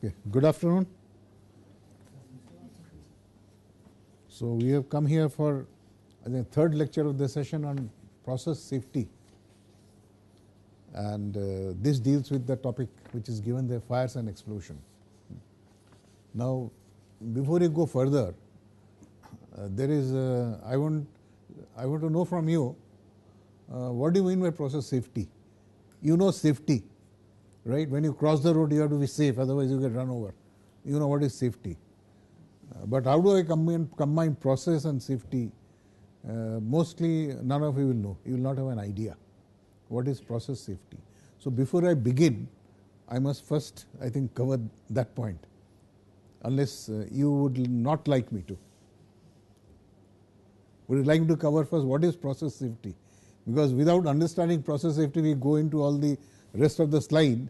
Okay. Good afternoon. So we have come here for the third lecture of the session on process safety, and this deals with the topic which is given there, fires and explosion. Now, before you go further, there is I want to know from you what do you mean by process safety? You know safety, right? When you cross the road, you have to be safe, otherwise you get run over. You know what is safety. But how do I combine process and safety? Mostly none of you will know. You will not have an idea what is process safety. So before I begin, I must first, I think, cover that point, unless you would not like me to. Would you like me to cover first what is process safety? Because without understanding process safety, we go into all the rest of the slide.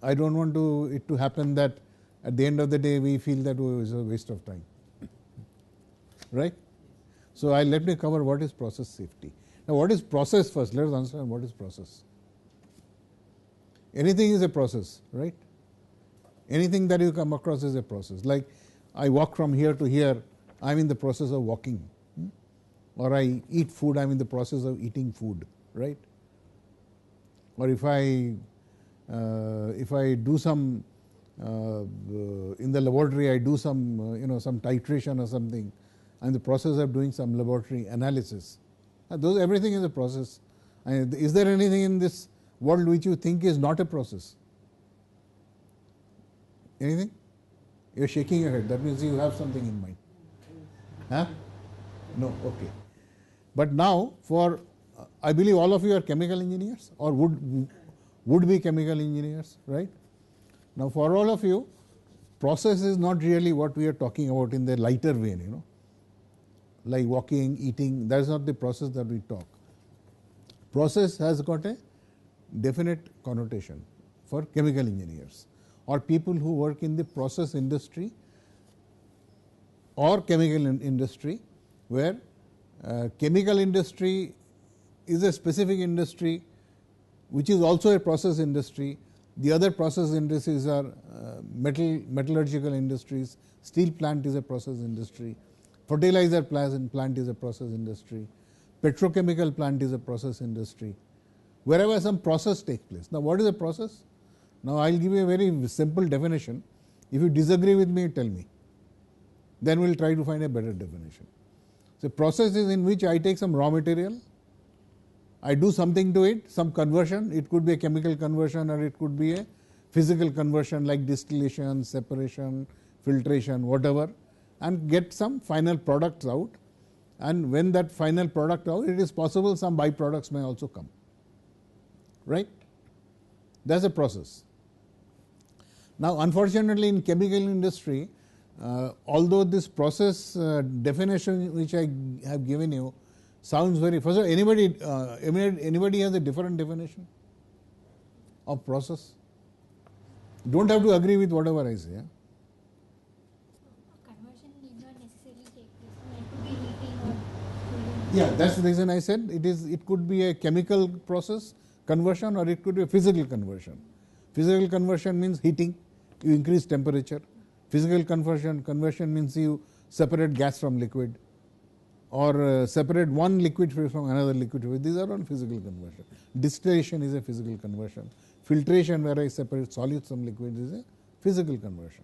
I don't want it to happen that at the end of the day, we feel that it was a waste of time. Right? So let me cover what is process safety. Now, what is process first? Let us understand what is process. Anything is a process, right? Anything that you come across is a process. Like I walk from here to here, I am in the process of walking. Or I eat food, I am in the process of eating food, right? Or if I do some in the laboratory, I do some some titration or something. I'm in the process of doing some laboratory analysis. Everything is a process. Is there anything in this world which you think is not a process? Anything? You're shaking your head. That means you have something in mind. Huh? No. Okay. But now, I believe all of you are chemical engineers or would be chemical engineers, right? Now, for all of you, process is not really what we are talking about in the lighter vein, like walking, eating. That is not the process that we talk. Process has got a definite connotation for chemical engineers or people who work in the process industry or chemical industry, where chemical industry is a specific industry which is also a process industry. The other process industries are metallurgical industries. Steel plant is a process industry. Fertilizer plant is a process industry. Petrochemical plant is a process industry. Wherever some process takes place. Now, what is a process? Now, I will give you a very simple definition. If you disagree with me, tell me. Then we will try to find a better definition. So, process is in which I take some raw material, I do something to it, some conversion. It could be a chemical conversion or it could be a physical conversion like distillation, separation, filtration, whatever, and get some final products out. And when that final product out, it is possible some byproducts may also come. Right? That's a process. Now, unfortunately, in chemical industry, although this process definition which I have given you sounds very, first of all, anybody has a different definition of process? Don't have to agree with whatever I say. Conversion need not necessarily take place. It could be heating or cooling. Yeah, that's the reason I said it could be a chemical process conversion or it could be a physical conversion. Physical conversion means heating, you increase temperature. Physical conversion means you separate gas from liquid or separate one liquid from another liquid. These are all physical conversion. Distillation is a physical conversion. Filtration, where I separate solids from liquids, is a physical conversion.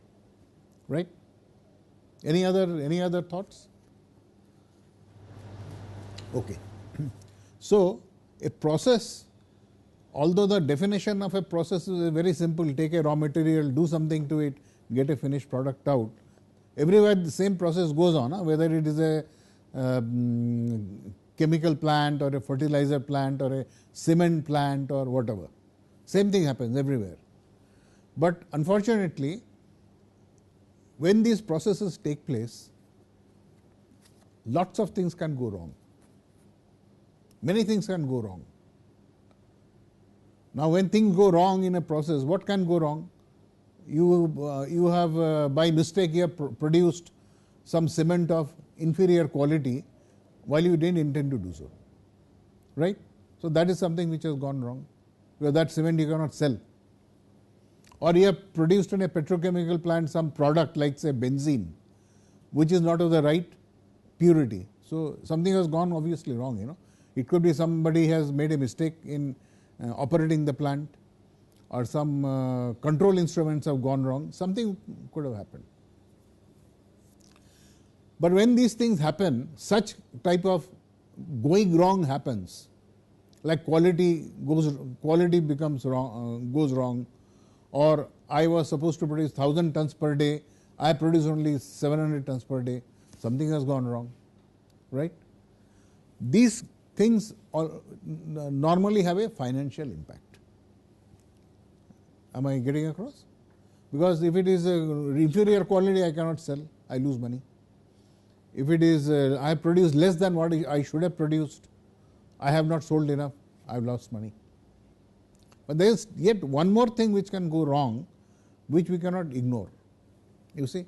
Right? Any other thoughts? Okay. So, a process, although the definition of a process is very simple, take a raw material, do something to it, get a finished product out. Everywhere the same process goes on, whether it is a chemical plant or a fertilizer plant or a cement plant or whatever. Same thing happens everywhere. But unfortunately, when these processes take place, lots of things can go wrong. Many things can go wrong. Now, when things go wrong in a process, what can go wrong? You have by mistake you have produced some cement of inferior quality while you didn't intend to do so, right? So that is something which has gone wrong, because that cement you cannot sell. or you have produced in a petrochemical plant some product like say benzene, which is not of the right purity. So something has gone obviously wrong, you know. It could be somebody has made a mistake in operating the plant, or some control instruments have gone wrong, something could have happened. But when these things happen, such type of going wrong happens, like quality becomes wrong, goes wrong, or I was supposed to produce 1000 tons per day, I produce only 700 tons per day, something has gone wrong, right? These things normally have a financial impact. Am I getting across? Because if it is inferior quality, I cannot sell, I lose money. If it is I produce less than what I should have produced, I have not sold enough, I have lost money. But there is yet one more thing which can go wrong, which we cannot ignore. You see,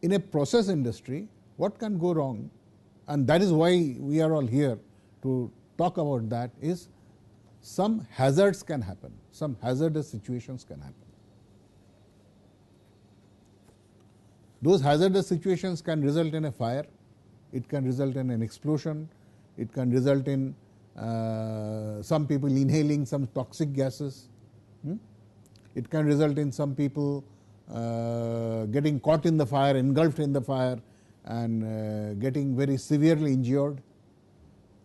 in a process industry, what can go wrong, and that is why we are all here to talk about that, is some hazards can happen, some hazardous situations can happen. Those hazardous situations can result in a fire, it can result in an explosion, it can result in some people inhaling some toxic gases, it can result in some people getting caught in the fire, engulfed in the fire, and getting very severely injured.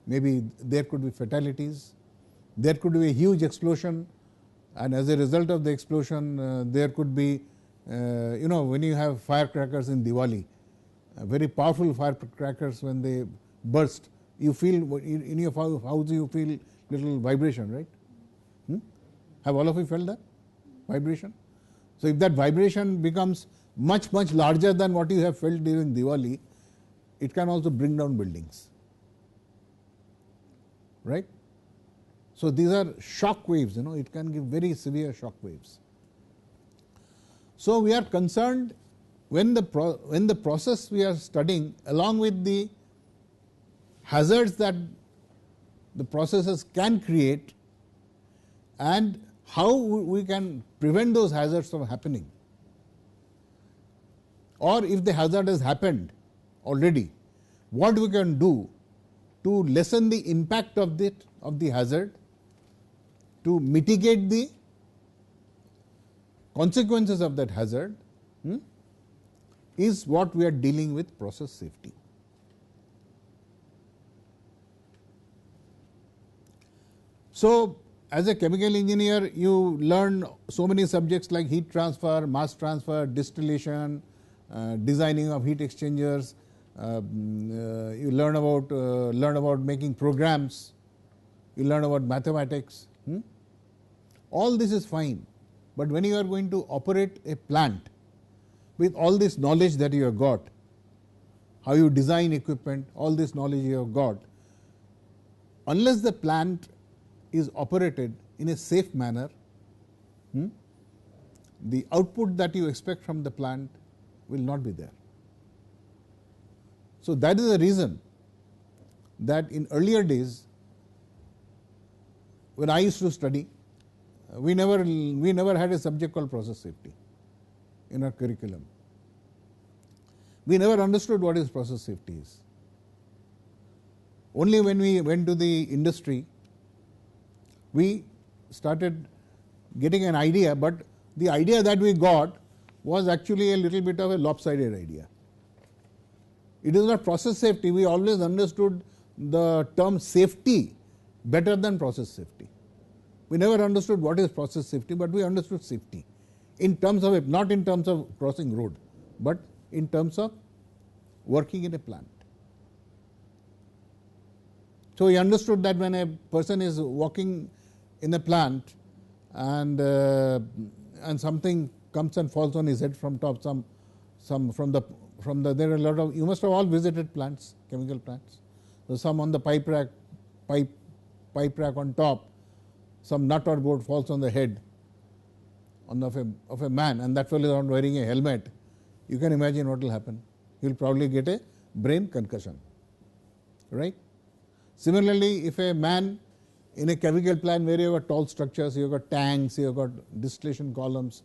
Maybe there could be fatalities, there could be a huge explosion, and as a result of the explosion there could be you know, when you have firecrackers in Diwali, very powerful firecrackers, when they burst, you feel in your house you feel little vibration, right? Have all of you felt that vibration? So if that vibration becomes much larger than what you have felt during Diwali, it can also bring down buildings, right? So these are shock waves, you know, it can give very severe shock waves. So we are concerned when the process we are studying, along with the hazards that the processes can create and how we can prevent those hazards from happening, or if the hazard has happened already, what we can do to lessen the impact of the hazard, to mitigate the consequences of that hazard, is what we are dealing with process safety. So as a chemical engineer, you learn so many subjects like heat transfer, mass transfer, distillation, designing of heat exchangers, you learn about making programs, you learn about mathematics. All this is fine, but when you are going to operate a plant with all this knowledge that you have got, how you design equipment, all this knowledge you have got, unless the plant is operated in a safe manner, the output that you expect from the plant will not be there. So that is the reason that in earlier days, when I used to study, we never had a subject called process safety in our curriculum. We never understood what is process safety is. Only when we went to the industry, we started getting an idea, but the idea that we got was actually a little bit of a lopsided idea. It is not process safety. We always understood the term safety better than process safety. We never understood what is process safety, but we understood safety in terms of it, not in terms of crossing road, but in terms of working in a plant. So we understood that when a person is walking in a plant and something comes and falls on his head from top, there are a lot of, you must have all visited plants, chemical plants. So some on the pipe rack on top, some nut or bolt falls on the head of a man, and that fellow is not wearing a helmet. You can imagine what will happen. He will probably get a brain concussion, right? Similarly, if a man in a chemical plant where you have got tall structures, you have got tanks, you have got distillation columns,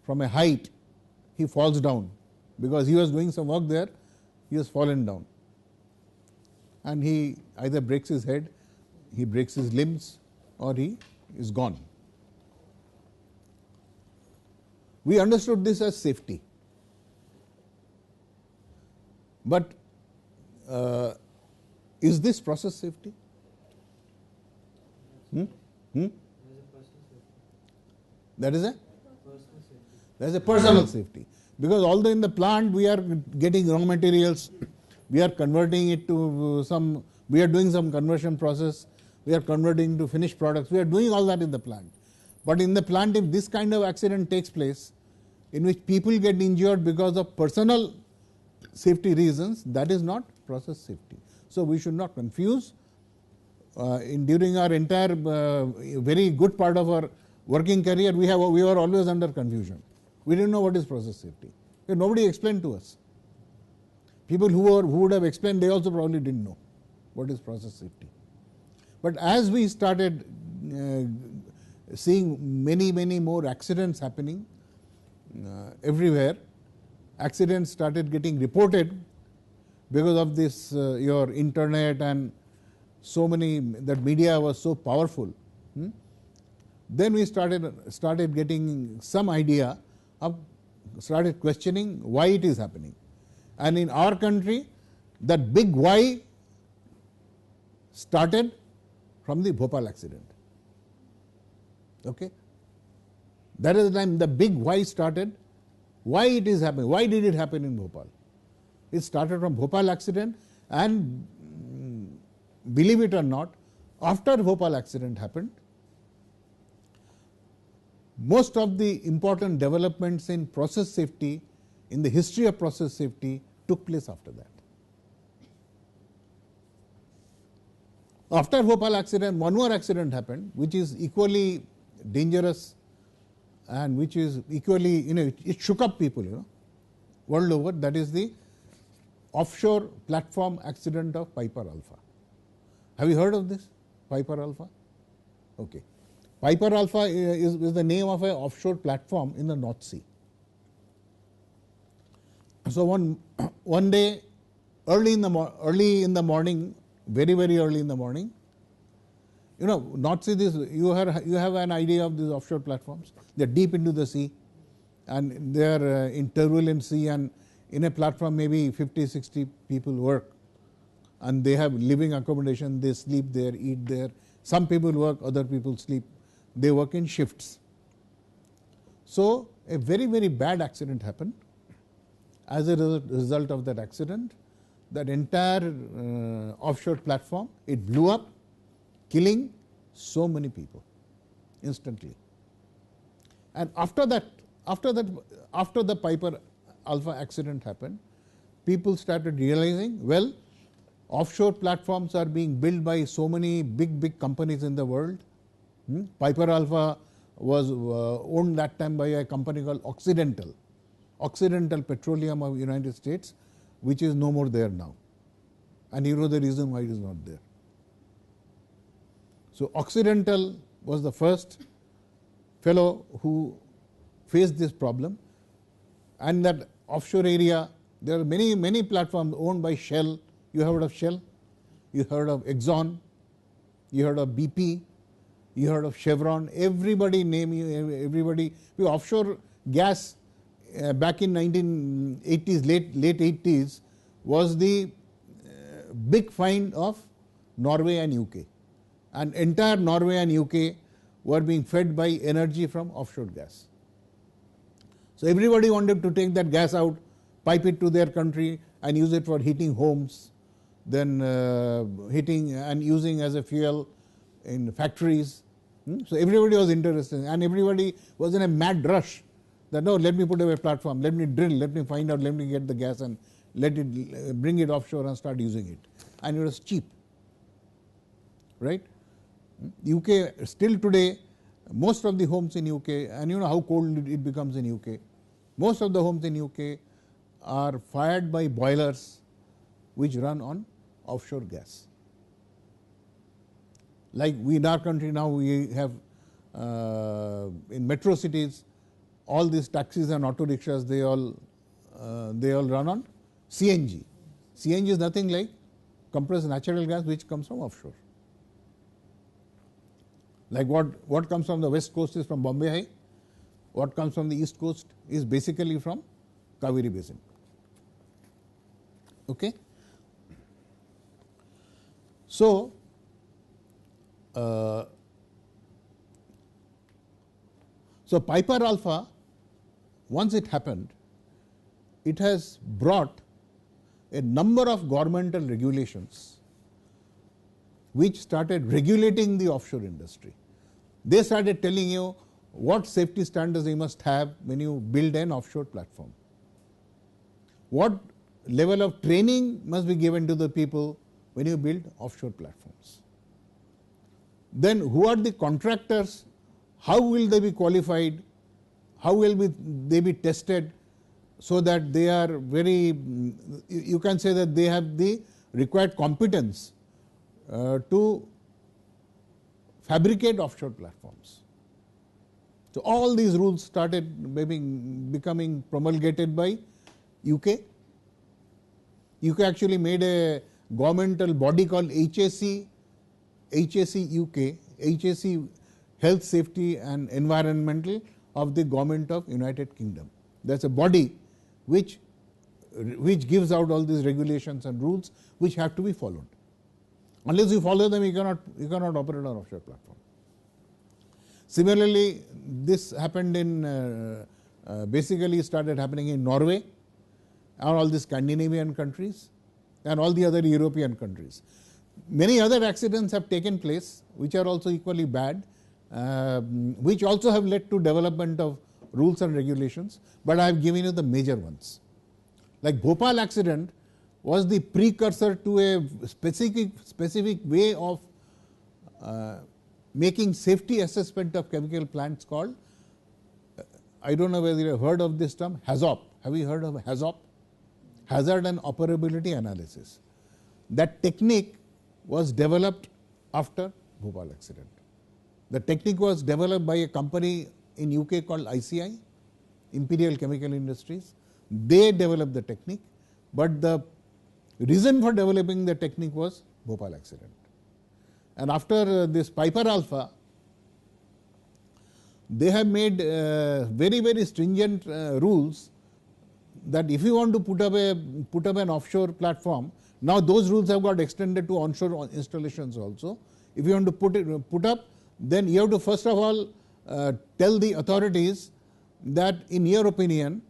from a height he falls down because he was doing some work there, he has fallen down and he either breaks his head, he breaks his limbs or he is gone. We understood this as safety, but is this process safety? That is a personal safety, because although in the plant we are getting raw materials, we are converting it to some, we are doing some conversion process, we are converting to finished products, we are doing all that in the plant. But in the plant, if this kind of accident takes place, in which people get injured because of personal safety reasons, that is not process safety. So we should not confuse. During our entire very good part of our working career, we were always under confusion. We didn't know what is process safety. Nobody explained to us. People who would have explained, they also probably didn't know what is process safety. But as we started seeing many more accidents happening everywhere, accidents started getting reported because of this your internet and so many, that media was so powerful. Then we started getting some idea of, started questioning why it is happening. And in our country, that big why started from the Bhopal accident. Okay, that is the time the big why started. Why it is happening? Why did it happen in Bhopal? It started from Bhopal accident, and believe it or not, after Bhopal accident happened, most of the important developments in process safety, in the history of process safety, took place after that. After Bhopal accident, one more accident happened, which is equally dangerous and which is equally, it shook up people, world over. That is the offshore platform accident of Piper Alpha. Have you heard of this, Piper Alpha? Okay. Piper Alpha is the name of an offshore platform in the North Sea. So one day, early in the morning, very early in the morning, North Sea, you have an idea of these offshore platforms. They are deep into the sea, and they are in turbulent sea, and in a platform maybe 50-60 people work, and they have living accommodation, they sleep there, eat there. Some people work, other people sleep. They work in shifts. So a very bad accident happened. As a result of that accident, that entire offshore platform, it blew up, killing so many people instantly. And after the Piper Alpha accident happened, people started realizing, well, offshore platforms are being built by so many big companies in the world. Piper Alpha was owned that time by a company called Occidental Petroleum of United States, which is no more there now. And you know the reason why it is not there. So Occidental was the first fellow who faced this problem, and that offshore area, there are many platforms owned by Shell. You have heard of Shell? You heard of Exxon? You heard of BP? You heard of Chevron? Everybody everybody. Offshore gas back in 1980s, late 80s, was the big find of Norway and UK. And entire Norway and UK were being fed by energy from offshore gas. So everybody wanted to take that gas out, pipe it to their country and use it for heating homes, then heating and using as a fuel in factories. So everybody was interested, and everybody was in a mad rush that, no, let me put up a platform, let me drill, let me find out, let me get the gas and bring it offshore and start using it. And it was cheap, right? UK, still today, most of the homes in UK, and you know how cold it becomes in UK, most of the homes in UK are fired by boilers which run on offshore gas. Like we in our country now, we have in metro cities, all these taxis and auto rickshaws, they all run on CNG. CNG is nothing like compressed natural gas which comes from offshore. Like what comes from the west coast is from Bombay High, what comes from the east coast is basically from Kaveri Basin. Okay. So, Piper Alpha, once it happened, it has brought a number of governmental regulations which started regulating the offshore industry. They started telling you what safety standards you must have when you build an offshore platform. What level of training must be given to the people when you build offshore platforms. Then who are the contractors? How will they be qualified? How will they be tested so that they are very, you can say that they have the required competence to fabricate offshore platforms. So all these rules started becoming promulgated by UK. UK actually made a governmental body called HAC UK, HAC Health, Safety and Environmental of the Government of United Kingdom. That's a body which gives out all these regulations and rules which have to be followed. Unless you follow them, you cannot operate an offshore platform. Similarly, this happened in basically started happening in Norway and all the Scandinavian countries and all the other European countries. Many other accidents have taken place which are also equally bad, which also have led to development of rules and regulations, but I have given you the major ones. Like Bhopal accident was the precursor to a specific way of making safety assessment of chemical plants called, I don't know whether you have heard of this term, HAZOP. Have you heard of HAZOP? Hazard and Operability Analysis. That technique was developed after Bhopal accident. The technique was developed by a company in UK called ICI, Imperial Chemical Industries. They developed the technique, but the reason for developing the technique was Bhopal accident. And after this Piper Alpha, they have made very, very stringent rules that if you want to put up an offshore platform, now those rules have got extended to onshore installations also. If you want to put up, then you have to first of all tell the authorities that in your opinion,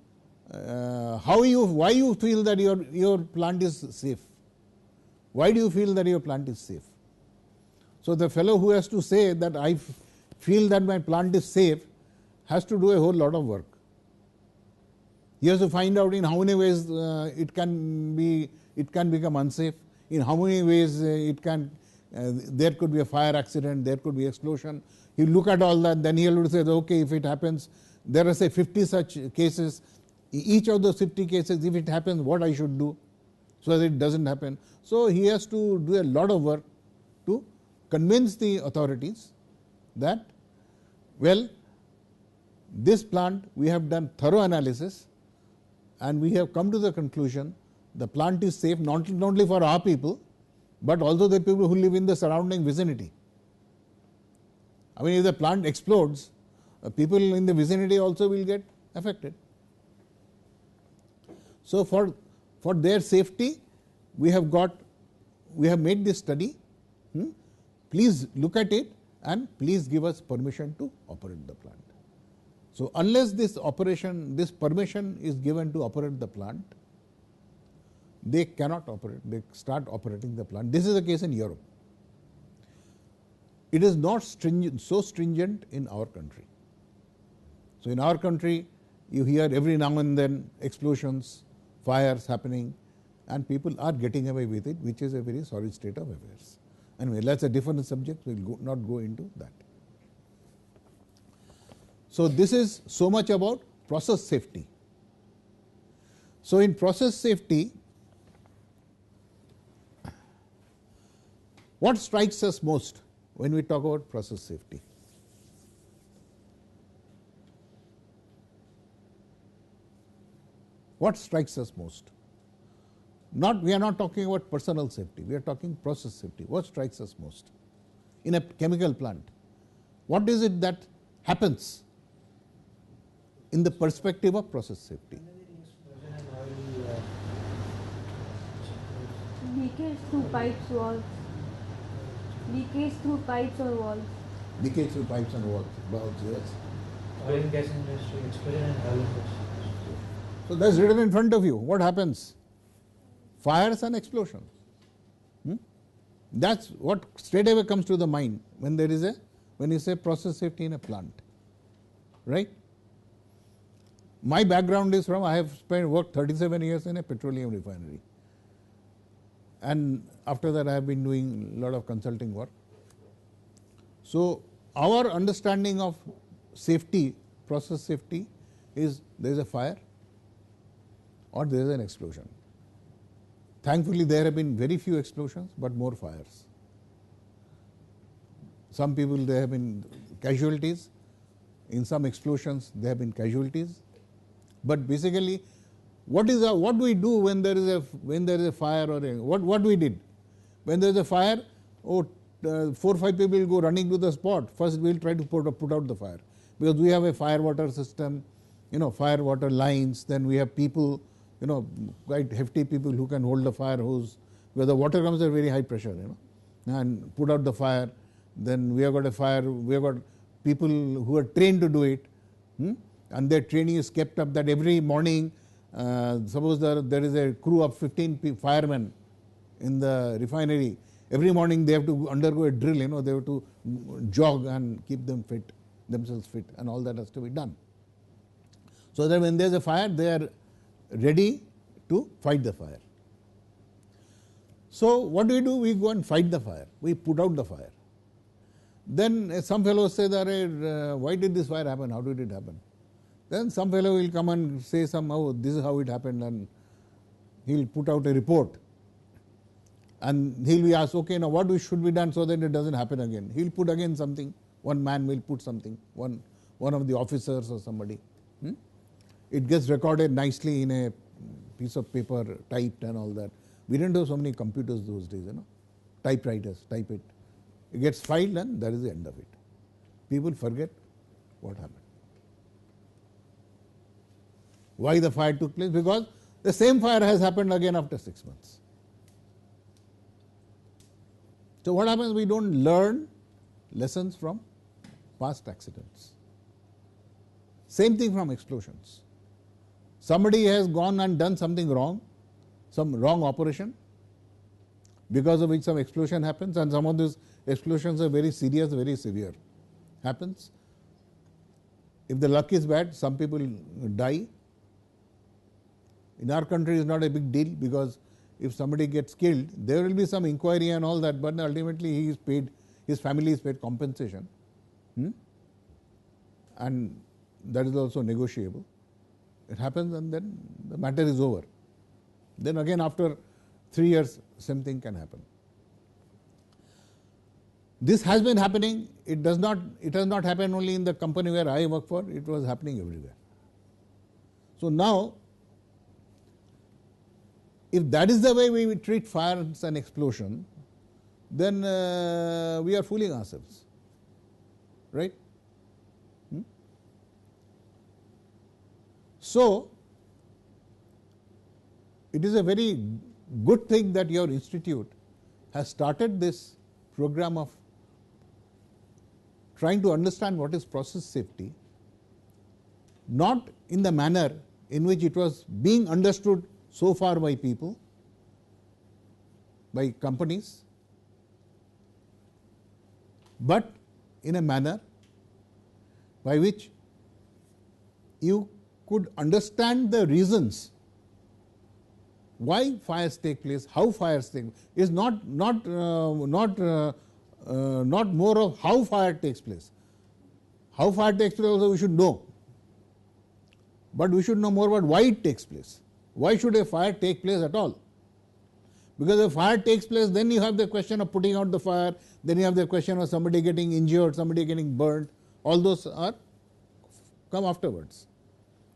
why you feel that your plant is safe. Why do you feel that your plant is safe? So the fellow who has to say that I feel that my plant is safe has to do a whole lot of work. He has to find out in how many ways it can become unsafe, in how many ways there could be a fire accident, there could be explosion. He'll look at all that, then he'll say, okay, if it happens, there are say 50 such cases. Each of those 50 cases, if it happens, what I should do so that it doesn't happen. So he has to do a lot of work to convince the authorities that, well, this plant we have done thorough analysis and we have come to the conclusion the plant is safe not only for our people, but also the people who live in the surrounding vicinity. I mean, if the plant explodes, people in the vicinity also will get affected. So for their safety, we have made this study. Please look at it and please give us permission to operate the plant. So unless this permission is given to operate the plant, they cannot operate, they start operating the plant. This is the case in Europe. It is not so stringent in our country. So in our country, you hear every now and then explosions, fires happening, and people are getting away with it, which is a very sorry state of affairs. Anyway, that's a different subject, we will not go into that. So this is so much about process safety. So in process safety, what strikes us most when we talk about process safety. What strikes us most? We are not talking about personal safety, we are talking process safety. What strikes us most? In a chemical plant, what is it that happens in the perspective of process safety? Leakage through pipes, walls. Leakage through pipes or walls. Leakage through pipes and walls, yes. Oil and gas industry, explosion and oil. So that's written in front of you. What happens? Fires and explosions. That's what straight away comes to the mind when you say process safety in a plant, right? My background is I have worked 37 years in a petroleum refinery, and after that I have been doing a lot of consulting work. So our understanding of safety, process safety, is there is a fire or there is an explosion. Thankfully, there have been very few explosions, but more fires. Some people, there have been casualties. In some explosions, there have been casualties. But basically, what do we do when there is a fire or what we did? When there is a fire, 4 or 5 people will go running to the spot. First, we will try to put out the fire, because we have a fire water system, fire water lines. Then we have people, quite hefty people who can hold the fire hose, where the water comes at very high pressure, and put out the fire. Then we have got a fire, we have got people who are trained to do it, and their training is kept up that every morning, suppose there is a crew of 15 firemen in the refinery, every morning they have to undergo a drill, they have to jog and keep themselves fit, and all that has to be done. So that when there is a fire, they are ready to fight the fire. So what do? We go and fight the fire. We put out the fire. Then some fellows say that, why did this fire happen? How did it happen? Then some fellow will come and say this is how it happened, and he will put out a report. And he will be asked, okay, now what should be done so that it doesn't happen again? He will put again something. One man will put something, one of the officers or somebody. It gets recorded nicely in a piece of paper, typed and all that. We didn't have so many computers those days, typewriters, type it. It gets filed and that is the end of it. People forget what happened. Why the fire took place? Because the same fire has happened again after 6 months. So what happens? We don't learn lessons from past accidents. Same thing from explosions. Somebody has gone and done something wrong, some wrong operation, because of which some explosion happens, and some of these explosions are very serious, very severe. Happens. If the luck is bad, some people die. In our country, it's not a big deal, because if somebody gets killed, there will be some inquiry and all that, but ultimately he is paid, his family is paid compensation, and that is also negotiable. It happens and then the matter is over. Then again after 3 years, same thing can happen. This has been happening. It has not happened only in the company where I work for, it was happening everywhere. So now, if that is the way we treat fires and explosion, then we are fooling ourselves, right? So, it is a very good thing that your institute has started this program of trying to understand what is process safety, not in the manner in which it was being understood so far by people, by companies, but in a manner by which you could understand the reasons why fires take place, how fires take place. Is not more of how fire takes place. How fire takes place also we should know, but we should know more about why it takes place. Why should a fire take place at all? Because if fire takes place, then you have the question of putting out the fire, then you have the question of somebody getting injured, somebody getting burned. All those are come afterwards.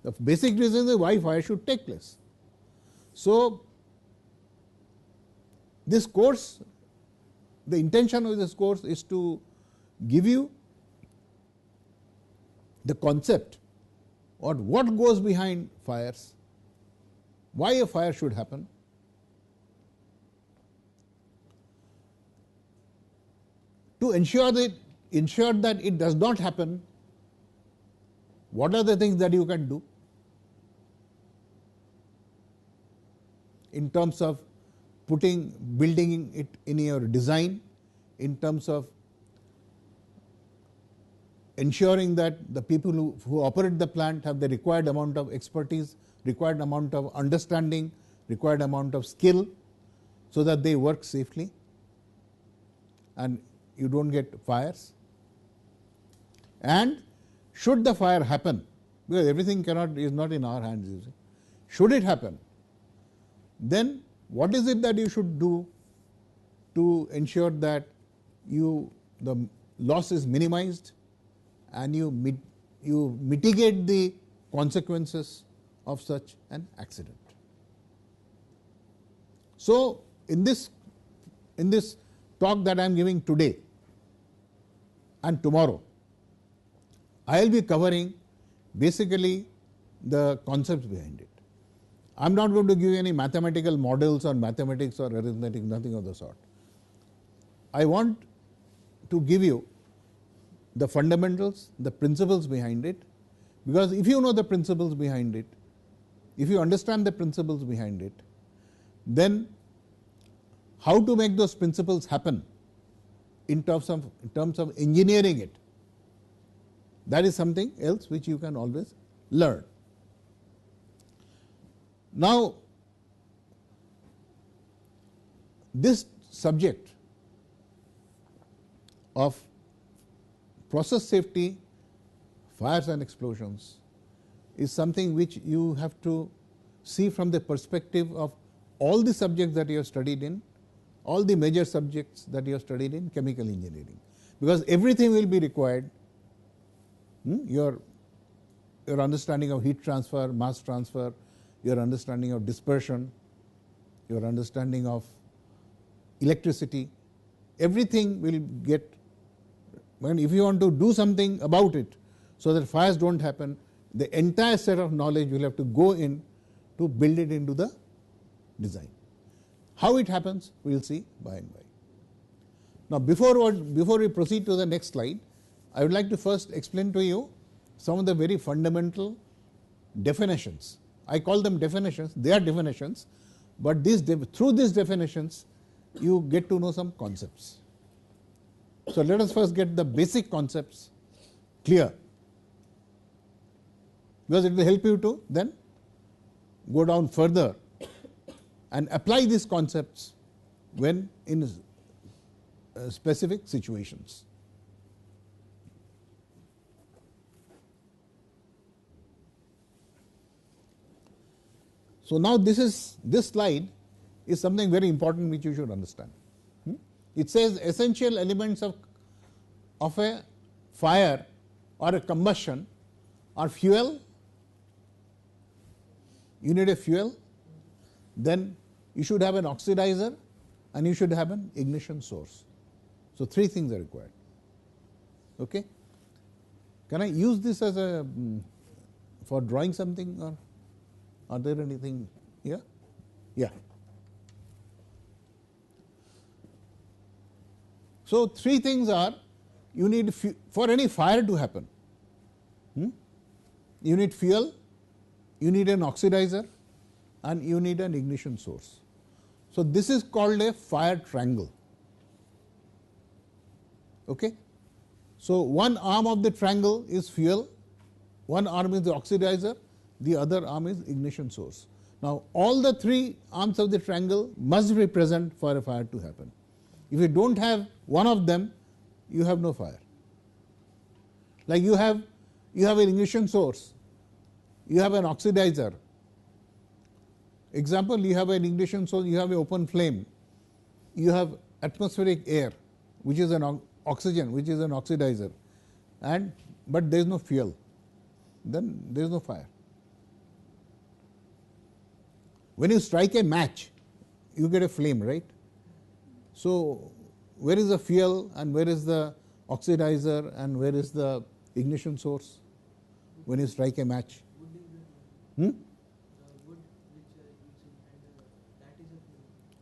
The basic reason is why fire should take place. So, this course, the intention of this course is to give you the concept or what goes behind fires, why a fire should happen, to ensure that it does not happen. What are the things that you can do in terms of building it in your design, in terms of ensuring that the people who operate the plant have the required amount of expertise, required amount of understanding, required amount of skill, so that they work safely and you don't get fires. And should the fire happen, because everything is not in our hands, you see. Should it happen, then what is it that you should do to ensure that the loss is minimized and you mitigate the consequences of such an accident. So, in this talk that I am giving today and tomorrow, I will be covering basically the concepts behind it. I am not going to give you any mathematical models or mathematics or arithmetic, nothing of the sort. I want to give you the fundamentals, the principles behind it, because if you know the principles behind it, if you understand the principles behind it, then how to make those principles happen in terms of engineering it, that is something else which you can always learn. Now, this subject of process safety, fires and explosions is something which you have to see from the perspective of all the subjects that you have studied in, all the major subjects that you have studied in chemical engineering, because everything will be required. Your understanding of heat transfer, mass transfer, your understanding of dispersion, your understanding of electricity, everything will get, if you want to do something about it so that fires don't happen, the entire set of knowledge will have to go in to build it into the design. How it happens, we will see by and by. Now, before we proceed to the next slide, I would like to first explain to you some of the very fundamental definitions. I call them definitions, they are definitions, but through these definitions you get to know some concepts. So, let us first get the basic concepts clear, because it will help you to then go down further and apply these concepts when in specific situations. So, now this slide is something very important which you should understand. It says essential elements of a fire or a combustion are fuel. You need a fuel, then you should have an oxidizer and you should have an ignition source. So, three things are required. Okay. Can I use this as a for drawing something, or are there anything here? Yeah. So, three things are, you need for any fire to happen, you need fuel, you need an oxidizer and you need an ignition source. So, this is called a fire triangle. Okay. So, one arm of the triangle is fuel, one arm is the oxidizer, the other arm is ignition source. Now, all the three arms of the triangle must be present for a fire to happen. If you do not have one of them, you have no fire. Like you have an ignition source, you have an oxidizer, Example, you have an ignition source, you have an open flame, you have atmospheric air, which is an oxygen, which is an oxidizer, and but there is no fuel, then there is no fire. When you strike a match, you get a flame, right? So where is the fuel and where is the oxidizer and where is the ignition source when you strike a match? Hmm?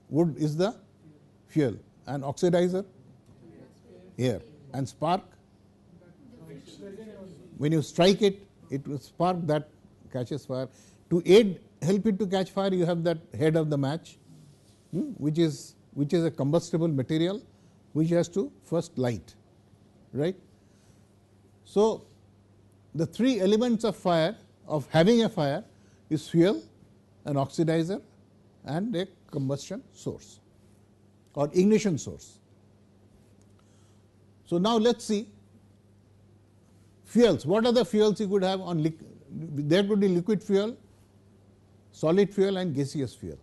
Wood is the fuel and oxidizer? Air. And spark? When you strike it, it will spark, that catches fire. To help it to catch fire, you have that head of the match, which is a combustible material which has to first light, right? So the three elements of fire, of having a fire, is fuel, an oxidizer, and a combustion source or ignition source. So now let's see fuels. What are the fuels you could have on there could be liquid fuel, solid fuel, and gaseous fuel.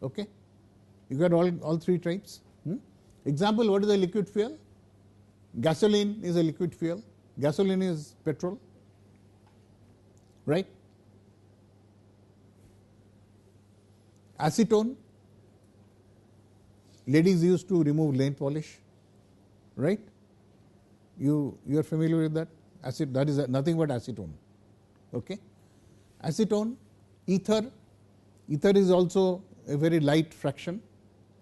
Okay, you got all three types. Example, what is a liquid fuel? Gasoline is a liquid fuel. Gasoline is petrol, right? Acetone, ladies used to remove nail polish, right? You are familiar with that? That is nothing but acetone. Okay, acetone. Ether is also a very light fraction,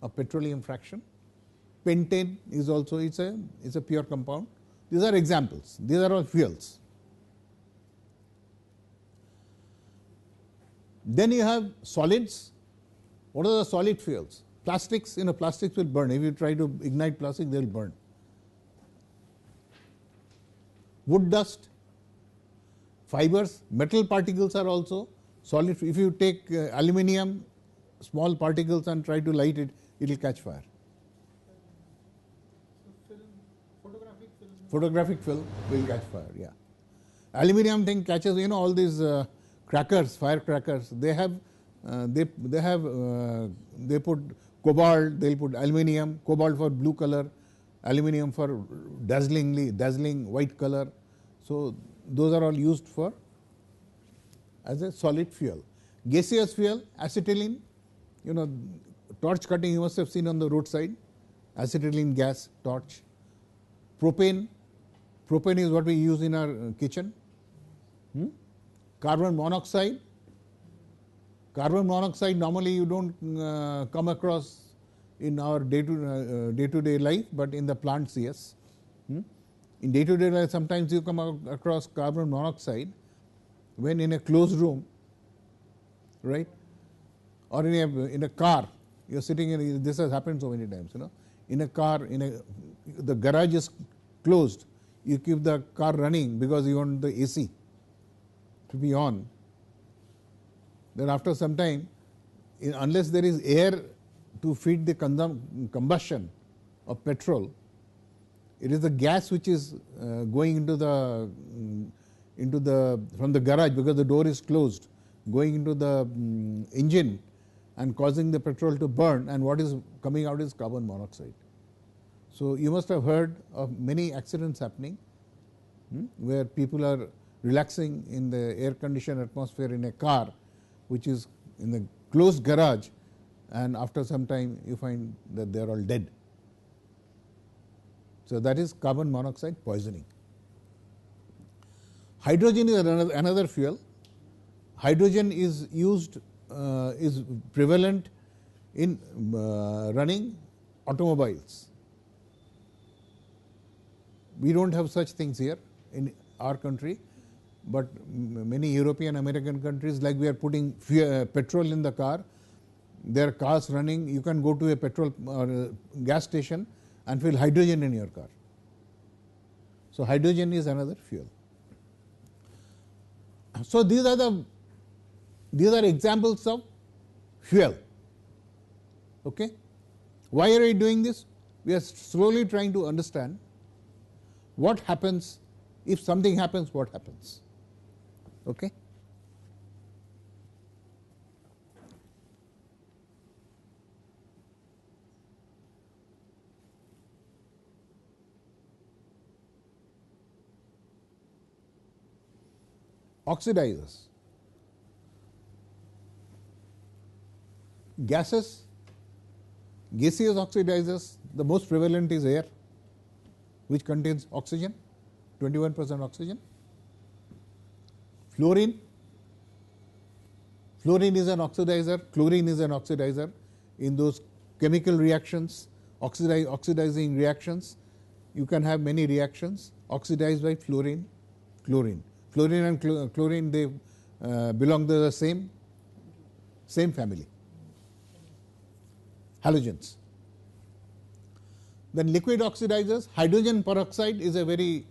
a petroleum fraction. Pentane is also it's a pure compound. These are examples. These are all fuels. Then you have solids. What are the solid fuels? Plastics. Plastics will burn. If you try to ignite plastic, they will burn. Wood dust, fibers, metal particles are also solid. If you take aluminium, small particles, and try to light it, it will catch fire. Photographic film will catch fire, yeah. Aluminium thing catches, all these crackers, firecrackers, they put cobalt, they'll put aluminium, cobalt for blue color, aluminium for dazzling white color. So those are all used for as a solid fuel. Gaseous fuel, acetylene, torch cutting you must have seen on the roadside, acetylene gas, torch. Propane is what we use in our kitchen. Carbon monoxide normally you don't come across in our day-to-day life, but in the plants, yes. In day-to-day life, sometimes you come across carbon monoxide when in a closed room, right, or in a car. You're sitting in. This has happened so many times. In a car, the garage is closed. You keep the car running because you want the AC to be on. Then after some time, unless there is air to feed the combustion of petrol, it is the gas which is going into the from the garage, because the door is closed, going into the engine and causing the petrol to burn, and what is coming out is carbon monoxide. So you must have heard of many accidents happening where people are relaxing in the air-conditioned atmosphere in a car which is in the closed garage, and after some time you find that they are all dead. So that is carbon monoxide poisoning. Hydrogen is another fuel. Hydrogen is used, is prevalent in running automobiles. We don't have such things here in our country, but many European, American countries, like we are putting petrol in the car, there are cars running, you can go to a petrol or gas station and fill hydrogen in your car. So hydrogen is another fuel. So these are examples of fuel. Okay? Why are we doing this? We are slowly trying to understand what happens if something happens, what happens. Okay? Oxidizers. Gases, gaseous oxidizers, the most prevalent is air, which contains oxygen, 21% oxygen. Fluorine, fluorine is an oxidizer, chlorine is an oxidizer in those chemical reactions, oxidizing reactions. You can have many reactions oxidized by fluorine, chlorine. Fluorine and chlorine, they belong to the same family, halogens. Then liquid oxidizers, hydrogen peroxide is a very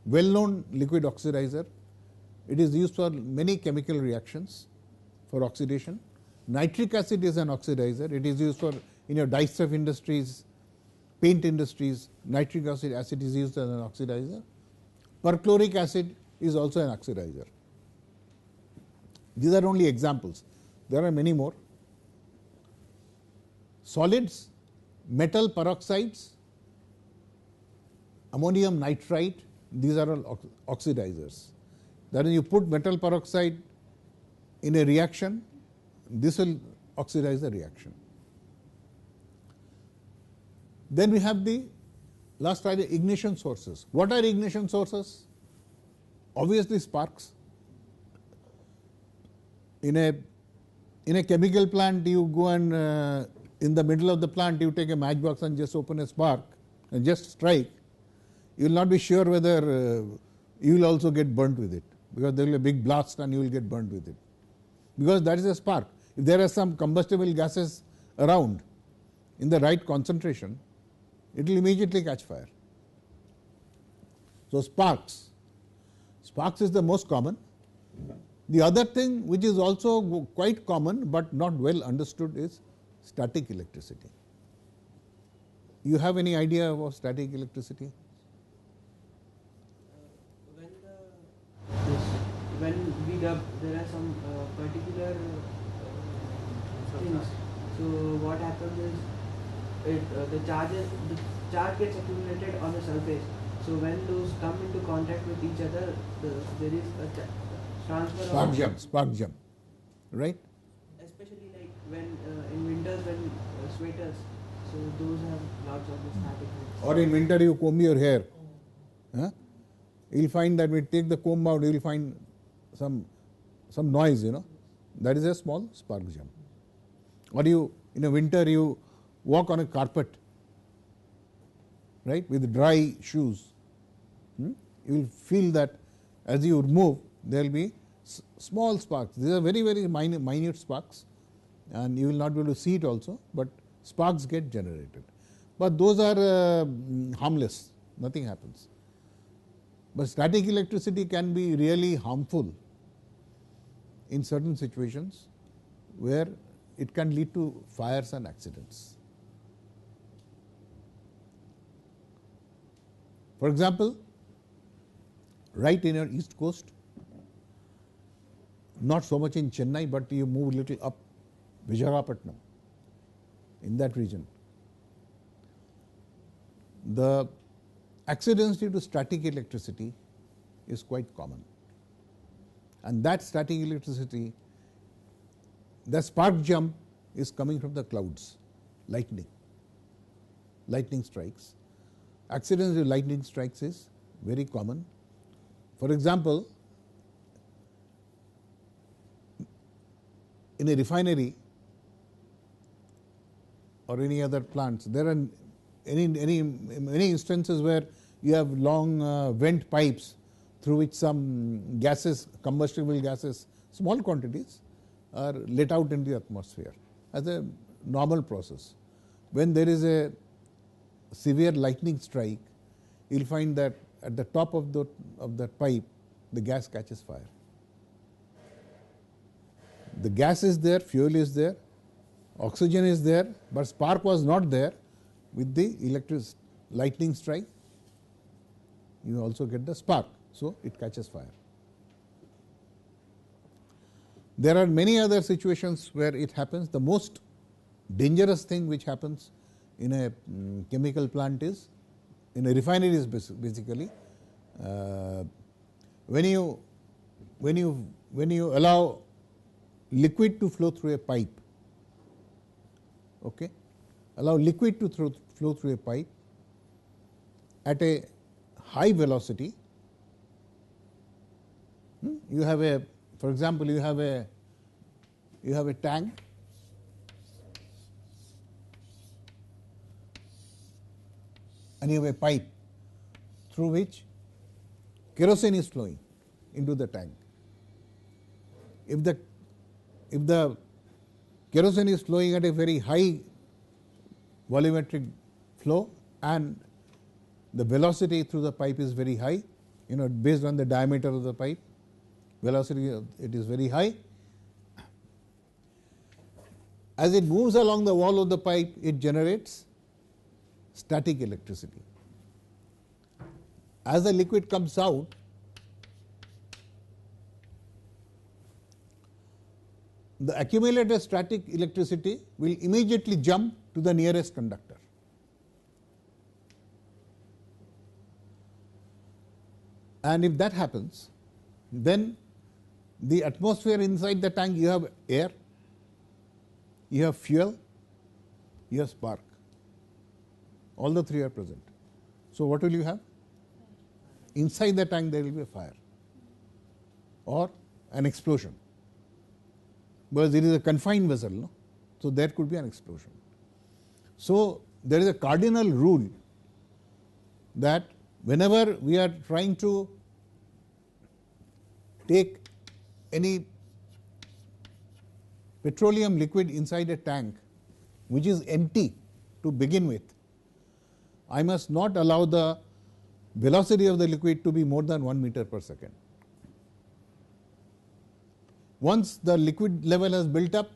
well known liquid oxidizer. It is used for many chemical reactions for oxidation. Nitric acid is an oxidizer. It is used for in your dye stuff industries, paint industries. Nitric acid is used as an oxidizer. Perchloric acid is also an oxidizer. These are only examples. There are many more. Solids, metal peroxides, ammonium nitrite, these are all oxidizers. That is, you put metal peroxide in a reaction, this will oxidize the reaction. Then we have the last are the ignition sources. What are ignition sources? Obviously sparks. In a chemical plant, you go and in the middle of the plant you take a matchbox and just open a spark and just strike. You will not be sure whether you will also get burnt with it, because there will be a big blast and you will get burnt with it, because that is a spark. If there are some combustible gases around in the right concentration, it will immediately catch fire. So sparks is the most common. The other thing which is also quite common but not well understood is static electricity. You have any idea about static electricity? When we dub, there are some particular things. So what happens is the charge gets accumulated on the surface. So when those come into contact with each other, there is a transfer spark jump, right? Especially like when in winters when sweaters, so those have lots of the static. Or in winter you comb your hair. Huh? You will find that when you take the comb out, you will find some noise, that is a small spark jump. Or you in a winter you walk on a carpet, right, with dry shoes. You will feel that as you move there will be small sparks. These are very minute sparks, and you will not be able to see it also, but sparks get generated. But those are harmless, nothing happens. But static electricity can be really harmful in certain situations where it can lead to fires and accidents. For example, right in your east coast, not so much in Chennai, but you move a little up, Visakhapatnam, in that region, the accidents due to static electricity is quite common. And that static electricity, the spark jump is coming from the clouds, lightning strikes. Accidents with lightning strikes is very common. For example, in a refinery or any other plants, there are many instances where you have long vent pipes through which some gases, combustible gases, small quantities are let out into the atmosphere as a normal process. When there is a severe lightning strike, you will find that at the top of that pipe, the gas catches fire. The gas is there, fuel is there, oxygen is there, but spark was not there. With the lightning strike, you also get the spark, so it catches fire. There are many other situations where it happens. The most dangerous thing which happens in a chemical plant is, in a refinery is basically, when you allow liquid to flow through a pipe, okay, allow liquid to flow through a pipe at a high velocity, you have a, for example, you have a tank and you have a pipe through which kerosene is flowing into the tank. If the kerosene is flowing at a very high volumetric flow and the velocity through the pipe is very high, based on the diameter of the pipe, velocity it is very high. As it moves along the wall of the pipe, it generates static electricity. As the liquid comes out, the accumulated static electricity will immediately jump to the nearest conductor. And if that happens, then the atmosphere inside the tank, you have air, you have fuel, you have spark. All the three are present. So what will you have? Inside the tank there will be a fire or an explosion, because it is a confined vessel, no? So there could be an explosion. So there is a cardinal rule that whenever we are trying to take any petroleum liquid inside a tank which is empty to begin with, I must not allow the velocity of the liquid to be more than 1 meter per second. Once the liquid level has built up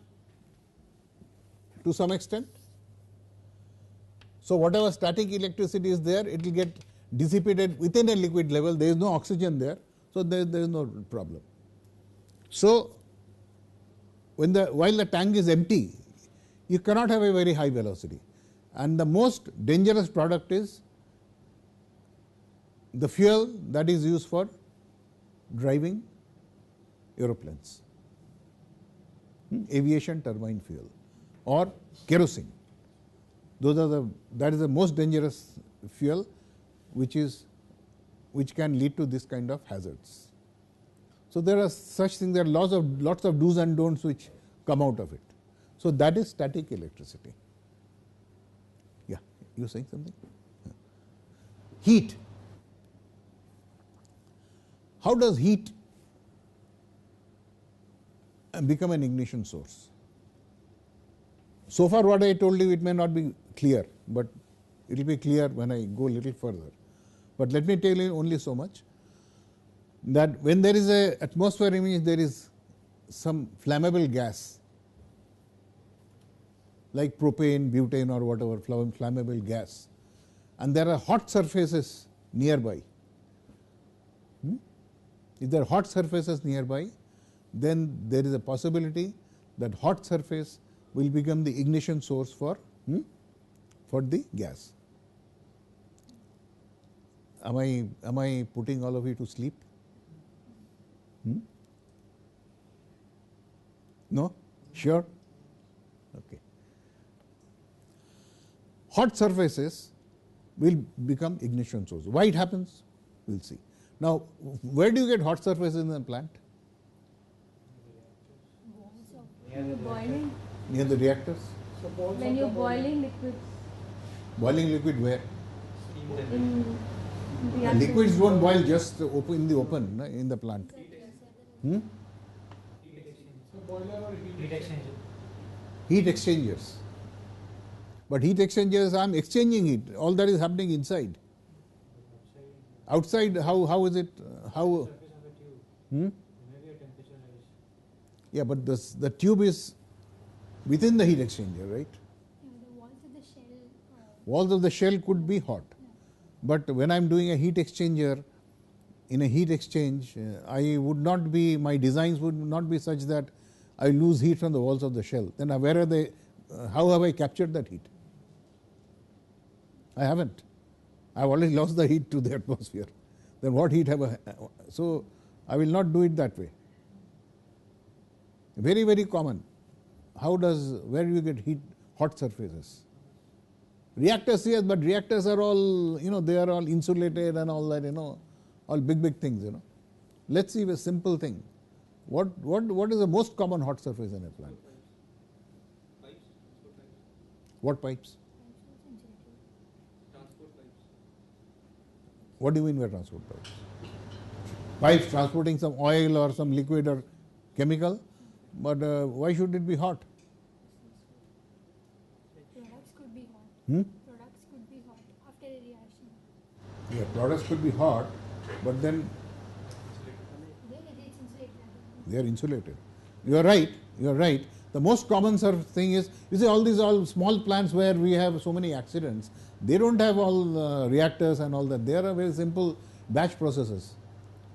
to some extent, so whatever static electricity is there, it will get dissipated within a liquid level. There is no oxygen there, so there is no problem. So while the tank is empty, you cannot have a very high velocity, and the most dangerous product is the fuel that is used for driving aeroplanes, aviation turbine fuel or kerosene. That is the most dangerous fuel which can lead to this kind of hazards. So there are such things, there are lots of do's and don'ts which come out of it. So that is static electricity. Yeah, you were saying something? Yeah. Heat. How does heat become an ignition source? So far what I told you, it may not be clear, but it will be clear when I go a little further. But let me tell you only so much, that when there is an atmosphere in which there is some flammable gas like propane, butane or whatever flammable gas, and there are hot surfaces nearby. If there are hot surfaces nearby, then there is a possibility that hot surface will become the ignition source for the gas. Am I putting all of you to sleep? No? Sure? Okay. Hot surfaces will become ignition source. Why it happens? We'll see. Now, where do you get hot surfaces in the plant? When you're boiling, Near the reactors? when you're boiling liquids Boiling liquid where? in reactors. Liquids don't boil just in the open, no, in the plant. Heat exchanger. Heat exchangers. But heat exchangers, I am exchanging heat. All that is happening inside. Outside, how is it? How? Surface of a tube. Maybe a temperature rise. Yeah, but the tube is within the heat exchanger, right? The walls of the shell. Walls of the shell could be hot. But when I am doing a heat exchanger, in a heat exchange, my designs would not be such that I lose heat from the walls of the shell. Then where are they? How have I captured that heat? I haven't. I have already lost the heat to the atmosphere. Then what heat have I? So I will not do it that way. Very, very common. Where do you get hot surfaces? Reactors, yes, but reactors are all, they are all insulated and all that, all big things, Let's see a simple thing. What is the most common hot surface in a plant? Pipes, transport pipes, What pipes? transport pipes. What do you mean by transport pipes? Pipes transporting some oil or some liquid or chemical, but why should it be hot? Products could be hot. Products could be hot after a reaction. Yeah, products could be hot, but then Then it is insulated. they are insulated. You are right. The most common thing is, you see all these small plants where we have so many accidents, they don't have all reactors and all that. They are very simple batch processes.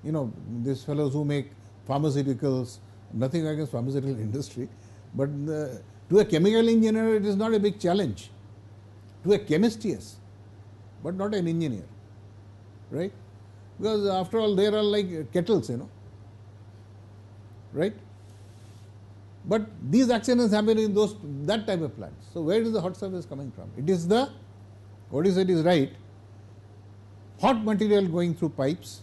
These fellows who make pharmaceuticals, nothing against pharmaceutical industry, but to a chemical engineer it is not a big challenge. To a chemist, yes, but not an engineer, right? Because after all, they are all like kettles, right? But these accidents happen in that type of plants. So where is the hot surface coming from? It is what you said is right, hot material going through pipes,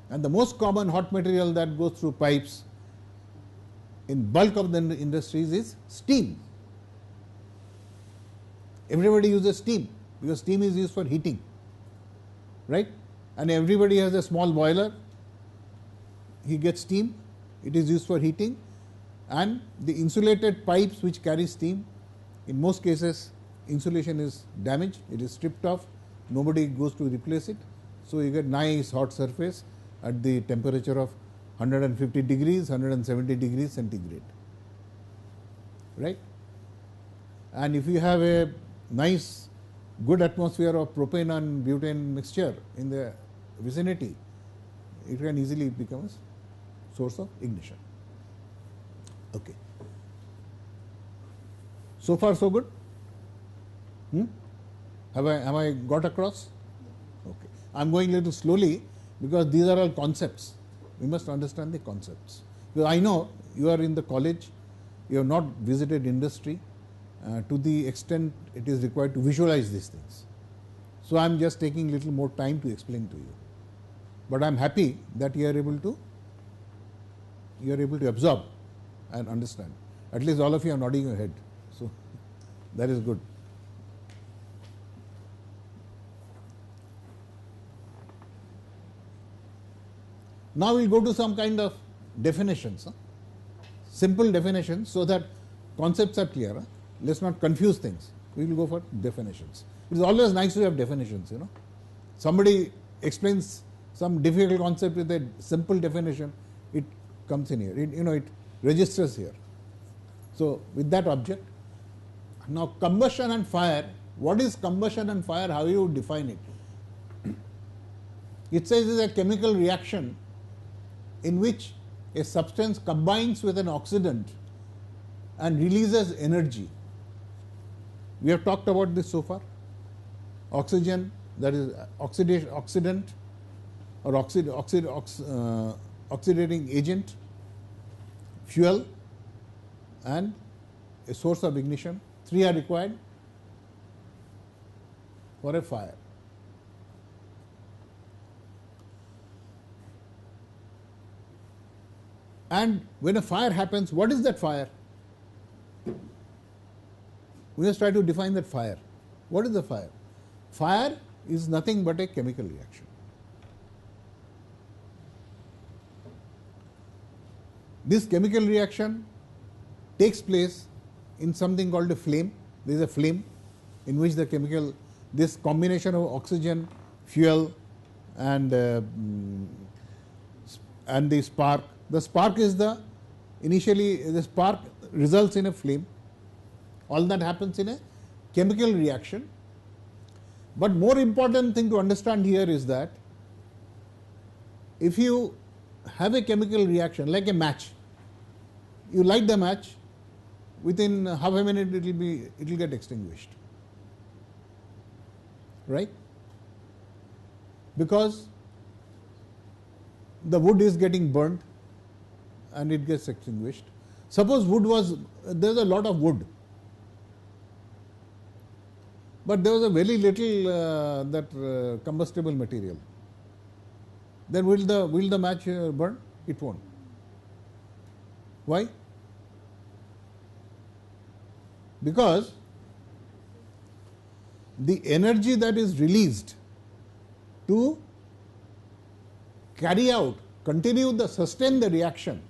and the most common hot material that goes through pipes in bulk of the industries is steam. Everybody uses steam because steam is used for heating, right? And everybody has a small boiler, he gets steam, it is used for heating, and the insulated pipes which carry steam, in most cases insulation is damaged, it is stripped off, nobody goes to replace it, so you get nice hot surface at the temperature of 150 degrees, 170 degrees centigrade, right? And if you have a nice good atmosphere of propane and butane mixture in the vicinity, it can easily become a source of ignition. Okay. So far so good? Am I got across? Okay. I am going a little slowly because these are all concepts. We must understand the concepts. Because I know you are in the college, you have not visited industry to the extent it is required to visualize these things. So I am just taking a little more time to explain to you. But I am happy that you are able to absorb and understand. At least all of you are nodding your head. So that is good. Now we will go to some kind of definitions, simple definitions, so that concepts are clear. Let us not confuse things. We will go for definitions. It is always nice to have definitions, Somebody explains some difficult concept with a simple definition, it comes in here, it registers here. So with that object, now combustion and fire, what is combustion and fire, how you define it? It says it is a chemical reaction in which a substance combines with an oxidant and releases energy. We have talked about this so far. Oxygen, that is oxidant or oxidating agent, fuel, and a source of ignition. Three are required for a fire. And when a fire happens, what is that fire? We must try to define that fire. What is the fire? Fire is nothing but a chemical reaction. This chemical reaction takes place in something called a flame. There is a flame in which this combination of oxygen, fuel, and the spark. The spark is initially the spark results in a flame. All that happens in a chemical reaction. But more important thing to understand here is that if you have a chemical reaction like a match, you light the match, within half a minute it will get extinguished, right? Because the wood is getting burnt and it gets extinguished. Suppose there is a lot of wood, but there was a very little combustible material. Then will the match burn? It won't. Why? Because the energy that is released to carry out, sustain the reaction,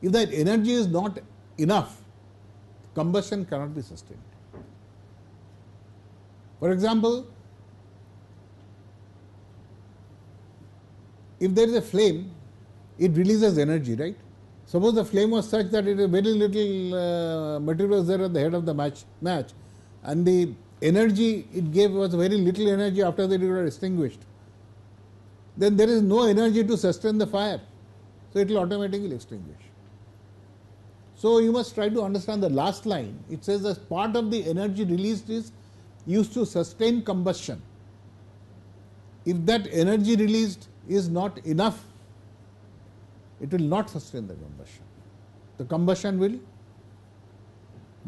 if that energy is not enough, combustion cannot be sustained. For example, if there is a flame, it releases energy, right? Suppose the flame was such that it is very little material was there at the head of the match, and the energy it gave was very little energy after that it got extinguished. Then there is no energy to sustain the fire, so it will automatically extinguish. So you must try to understand the last line. It says that part of the energy released is used to sustain combustion. If that energy released is not enough, it will not sustain the combustion. The combustion will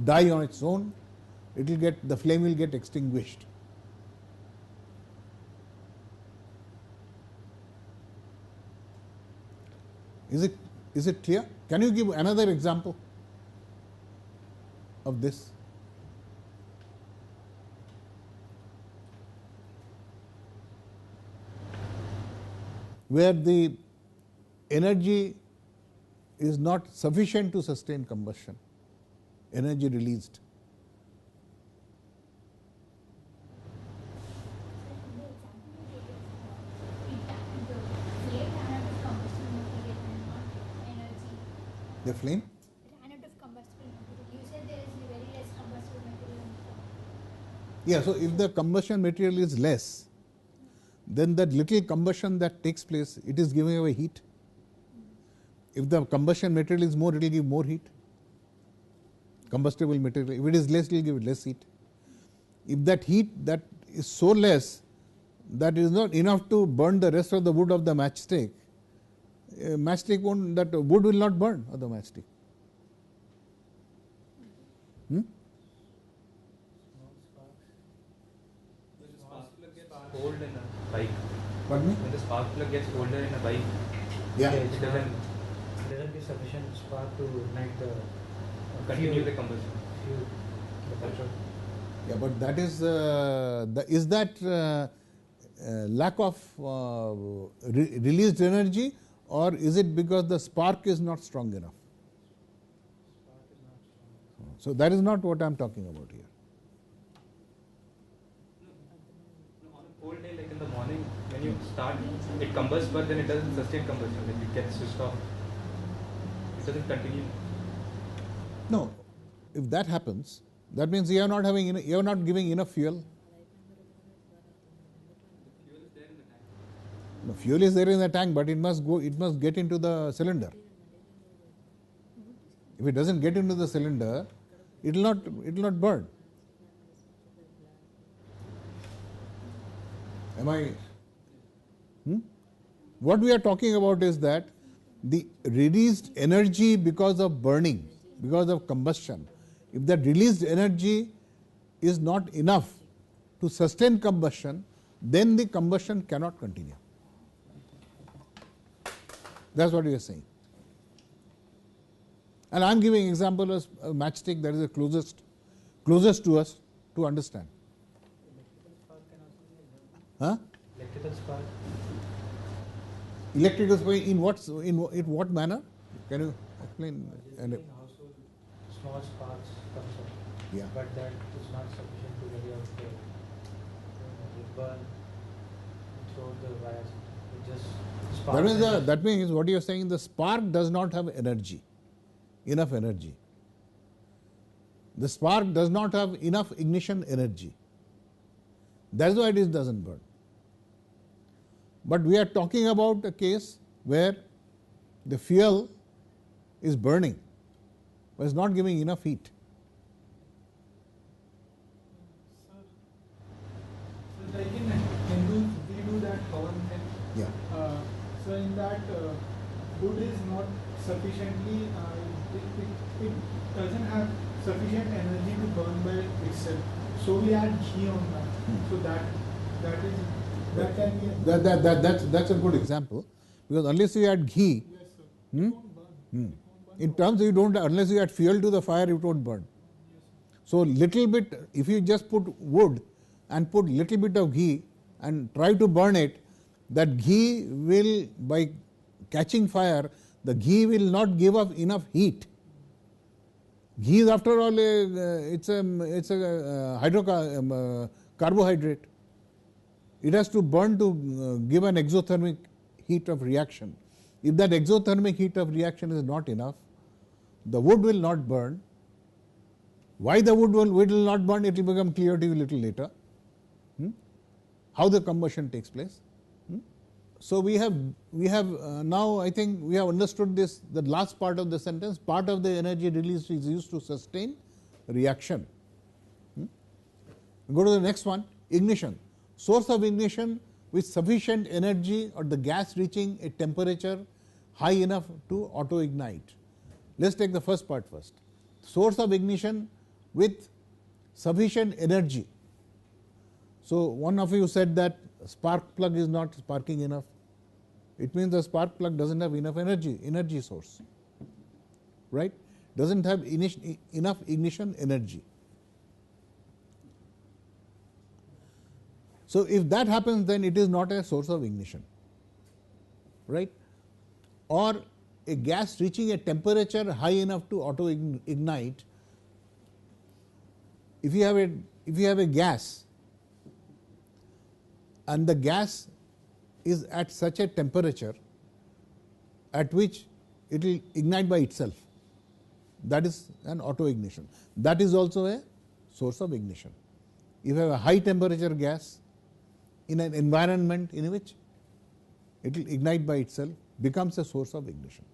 die on its own. The flame will get extinguished. Is it clear? Can you give another example of this? Where the energy is not sufficient to sustain combustion, energy released. The flame? Ran out of combustible material. You said there is very less combustible material in the fire. Yeah, so if the combustion material is less, then that little combustion that takes place, it is giving away heat. If the combustion material is more, it will give more heat. Combustible material, if it is less, it will give less heat. If that heat that is so less that it is not enough to burn the rest of the wood of the matchstick, that wood will not burn of the matchstick. When the spark plug gets cold in a bike. Pardon me? When the spark plug gets colder in a bike, Yeah. it doesn't give sufficient spark to ignite the continue the combustion. fuel, the petrol. Yeah, but that is that lack of released energy, or is it because the spark is not strong enough? So that is not what I am talking about here. On a cold day, like in the morning, when you start, it combusts, but then it doesn't sustain combustion. Like it gets switched off. It doesn't continue. No, if that happens, that means you are not giving enough fuel. Fuel is there in the tank. No, fuel is there in the tank, but it must get into the cylinder. If it doesn't get into the cylinder, it will not burn. Am I? What we are talking about is that the released energy because of burning, because of combustion, if that released energy is not enough to sustain combustion, then the combustion cannot continue. That's what we are saying. And I am giving example as a matchstick that is the closest to us to understand. Huh? Electrical spark. Electrical spark in what manner? Can you explain? In household, small sparks comes up. Yeah. But that is not sufficient to carry out the burn through the wires. It just sparks. That means what you are saying, the spark does not have energy, enough energy. The spark does not have enough ignition energy. That's why it doesn't burn. But we are talking about a case where the fuel is burning, but it's not giving enough heat. So like in Hindu, we do that Havan thing. Yeah. So in that wood is not sufficiently, it doesn't have sufficient energy to burn by itself. So we add ghee on that. So that can be. That's a good example, because unless you add ghee, Yes, sir. It won't burn. It won't burn. in terms you don't, unless you add fuel to the fire, it won't burn. So little bit, if you just put wood and put little bit of ghee and try to burn it, that ghee will, by catching fire, the ghee will not give up enough heat. Ghee is after all it's a carbohydrate. It has to burn to give an exothermic heat of reaction. If that exothermic heat of reaction is not enough, the wood will not burn. Why the wood will not burn, it will become clear to you a little later. How the combustion takes place. So we have now, I think we have understood this, the last part of the sentence. Part of the energy released is used to sustain reaction. Go to the next one, ignition. Source of ignition with sufficient energy or the gas reaching a temperature high enough to auto-ignite. Let's take the first part first. Source of ignition with sufficient energy. So one of you said that spark plug is not sparking enough. It means the spark plug doesn't have enough energy source, right? Doesn't have enough ignition energy. So if that happens, then it is not a source of ignition, right? Or a gas reaching a temperature high enough to auto ignite. If you have a gas and the gas is at such a temperature at which it will ignite by itself, that is an auto ignition. That is also a source of ignition. If you have a high temperature gas in an environment in which it will ignite by itself, becomes a source of ignition.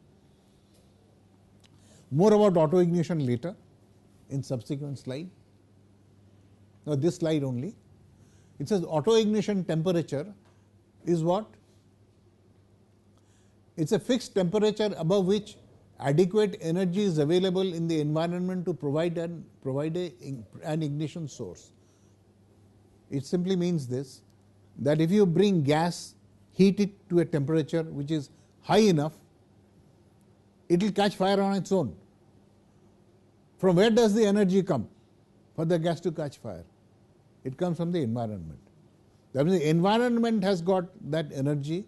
More about auto ignition later in subsequent slide. Now this slide only. It says auto ignition temperature is what? It's a fixed temperature above which adequate energy is available in the environment to provide an ignition source. It simply means this, that if you bring gas, heat it to a temperature which is high enough, it will catch fire on its own. From where does the energy come for the gas to catch fire? It comes from the environment. That means the environment has got that energy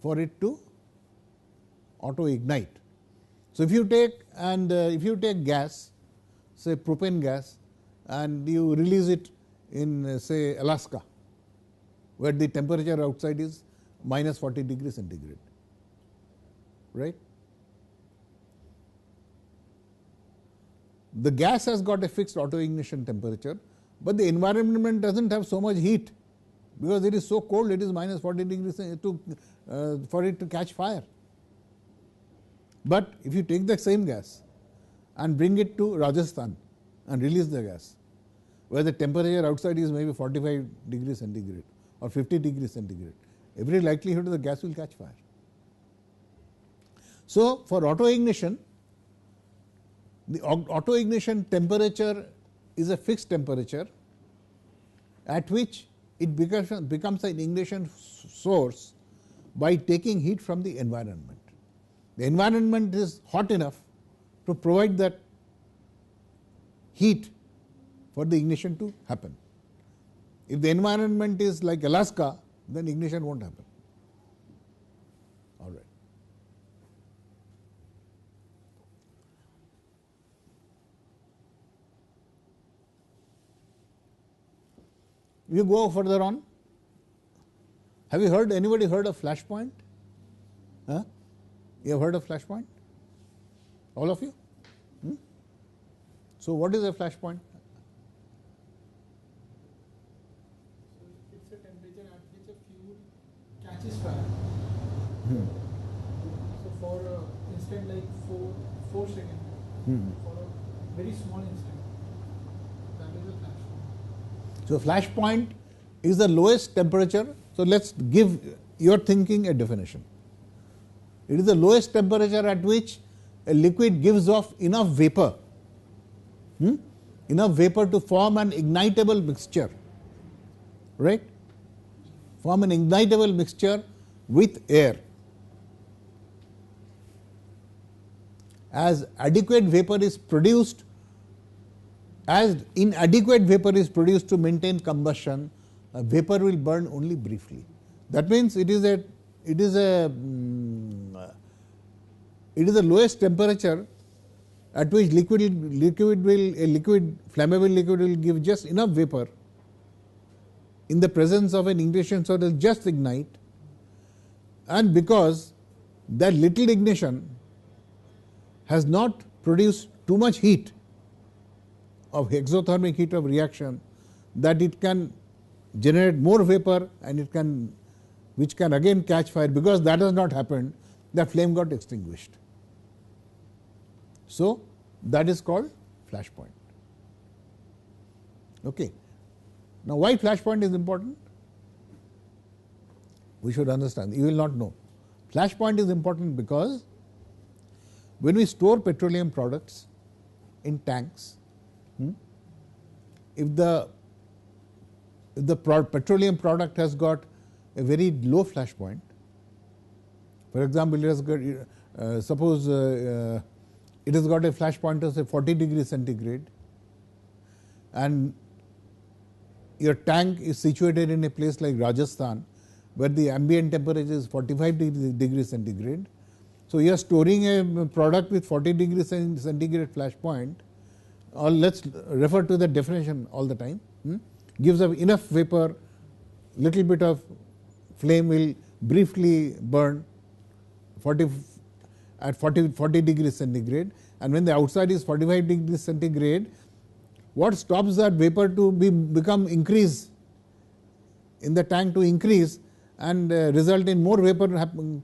for it to auto ignite. So if you take gas, say propane gas, and you release it in say Alaska, where the temperature outside is minus 40 degrees centigrade, right? The gas has got a fixed auto ignition temperature, but the environment doesn't have so much heat because it is so cold, it is minus 40 degrees for it to catch fire. But if you take the same gas and bring it to Rajasthan and release the gas, where the temperature outside is maybe 45 degrees centigrade or 50 degrees centigrade, every likelihood the gas will catch fire. So for auto ignition, the auto ignition temperature is a fixed temperature at which it becomes an ignition source by taking heat from the environment. The environment is hot enough to provide that heat for the ignition to happen. If the environment is like Alaska, then ignition won't happen. All right. You go further on. Have you heard, anybody heard of flashpoint? Huh? You have heard of flashpoint? All of you? So what is a flashpoint? It's a temperature at which a fuel catches fire. So for instant like 4 seconds, for a very small instant, that is a flashpoint. So flashpoint is the lowest temperature. So let's give your thinking a definition. It is the lowest temperature at which a liquid gives off enough vapor, enough vapor to form an ignitable mixture, right? Form an ignitable mixture with air. As adequate vapor is produced, as inadequate vapor is produced to maintain combustion, a vapor will burn only briefly. That means it is the lowest temperature at which flammable liquid will give just enough vapor in the presence of an ignition, so it will just ignite, and because that little ignition has not produced too much heat of exothermic heat of reaction, that it can generate more vapor and it can, which can again catch fire. Because that has not happened, the flame got extinguished. So that is called flash point. Okay. Now why flash point is important? We should understand. You will not know. Flash point is important because when we store petroleum products in tanks, if the petroleum product has got a very low flash point, for example, it has got, suppose it has got a flash point of say 40 degrees centigrade, and your tank is situated in a place like Rajasthan where the ambient temperature is 45 degrees centigrade. So you are storing a product with 40 degrees centigrade flash point, or let's refer to the definition all the time, gives up enough vapor, little bit of flame will briefly burn at 40 degrees centigrade, and when the outside is 45 degrees centigrade, what stops that vapor to become increase in the tank to increase and result in more vapor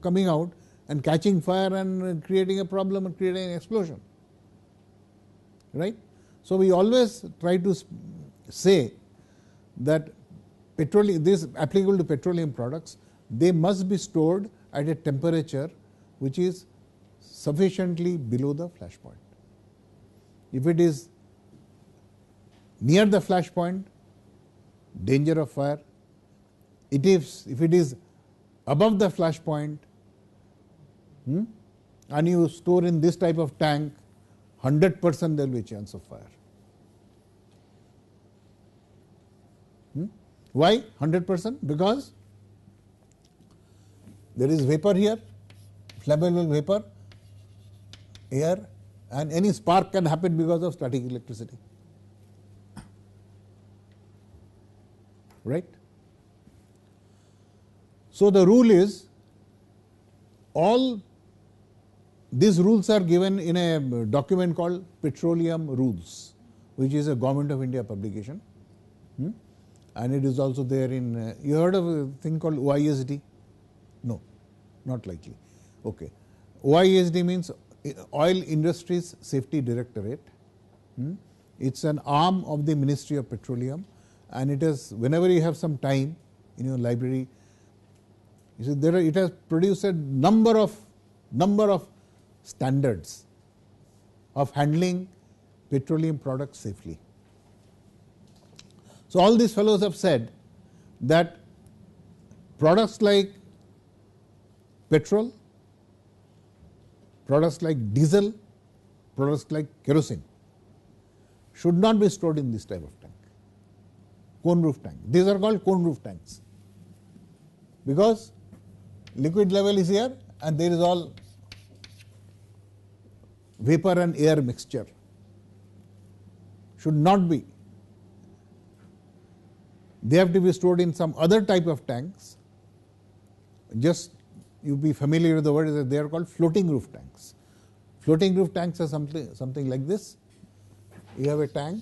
coming out and catching fire and creating a problem and creating an explosion, right? So we always try to say that petroleum, this is applicable to petroleum products, they must be stored at a temperature which is sufficiently below the flash point. If it is near the flash point, danger of fire. If it is above the flash point, and you store in this type of tank, 100% there will be a chance of fire. Why 100%? Because there is vapor here, flammable vapor, air, and any spark can happen because of static electricity. Right? So the rule is, all these rules are given in a document called Petroleum Rules, which is a Government of India publication, and it is also there in, you heard of a thing called OISD? No, not likely. Okay. OISD means Oil Industries Safety Directorate. It's an arm of the Ministry of Petroleum, and it is, whenever you have some time in your library, you see it has produced a number of standards of handling petroleum products safely. So all these fellows have said that products like petrol, products like diesel, products like kerosene should not be stored in this type of tank, cone roof tank. These are called cone roof tanks, because liquid level is here and there is all vapor and air mixture. Should not be. They have to be stored in some other type of tanks. Just you be familiar with the word, they are called floating roof tanks. Floating roof tanks are something like this. You have a tank,